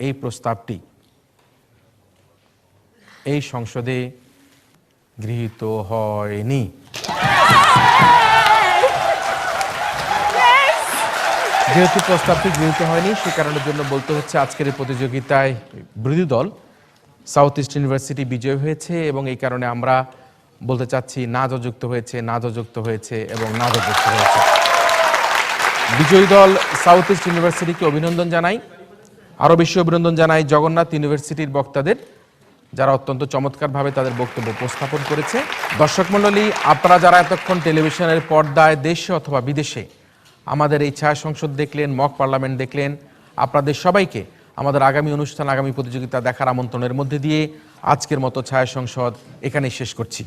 এই প্রস্তাবটি এই সংসদে গৃহীত হয়নি। যেহেতু প্রস্তাবটি গৃহীত হয়নি সে কারণের জন্য বলতে হচ্ছে আজকের এই প্রতিযোগিতায় বিরোধী দল সাউথ ইস্ট ইউনিভার্সিটি বিজয় হয়েছে এবং এই কারণে আমরা বলতে চাচ্ছি না যুক্ত হয়েছে, না যুক্ত হয়েছে এবং না যুক্ত হয়েছে। বিজয়ী দল সাউথ ইস্ট ইউনিভার্সিটিকে অভিনন্দন জানাই। আরও বেশি অভিনন্দন জানাই জগন্নাথ ইউনিভার্সিটির বক্তাদের, যারা অত্যন্ত চমৎকারভাবে তাদের বক্তব্য উপস্থাপন করেছে। দর্শক মণ্ডলী, আপনারা যারা এতক্ষণ টেলিভিশনের পর্দায় দেশে অথবা বিদেশে আমাদের এই ছায়া সংসদ দেখলেন, মক পার্লামেন্ট দেখলেন, আপনাদের সবাইকে আমাদের আগামী অনুষ্ঠান, আগামী প্রতিযোগিতা দেখার আমন্ত্রণের মধ্যে দিয়ে আজকের মতো ছায়া সংসদ এখানেই শেষ করছি।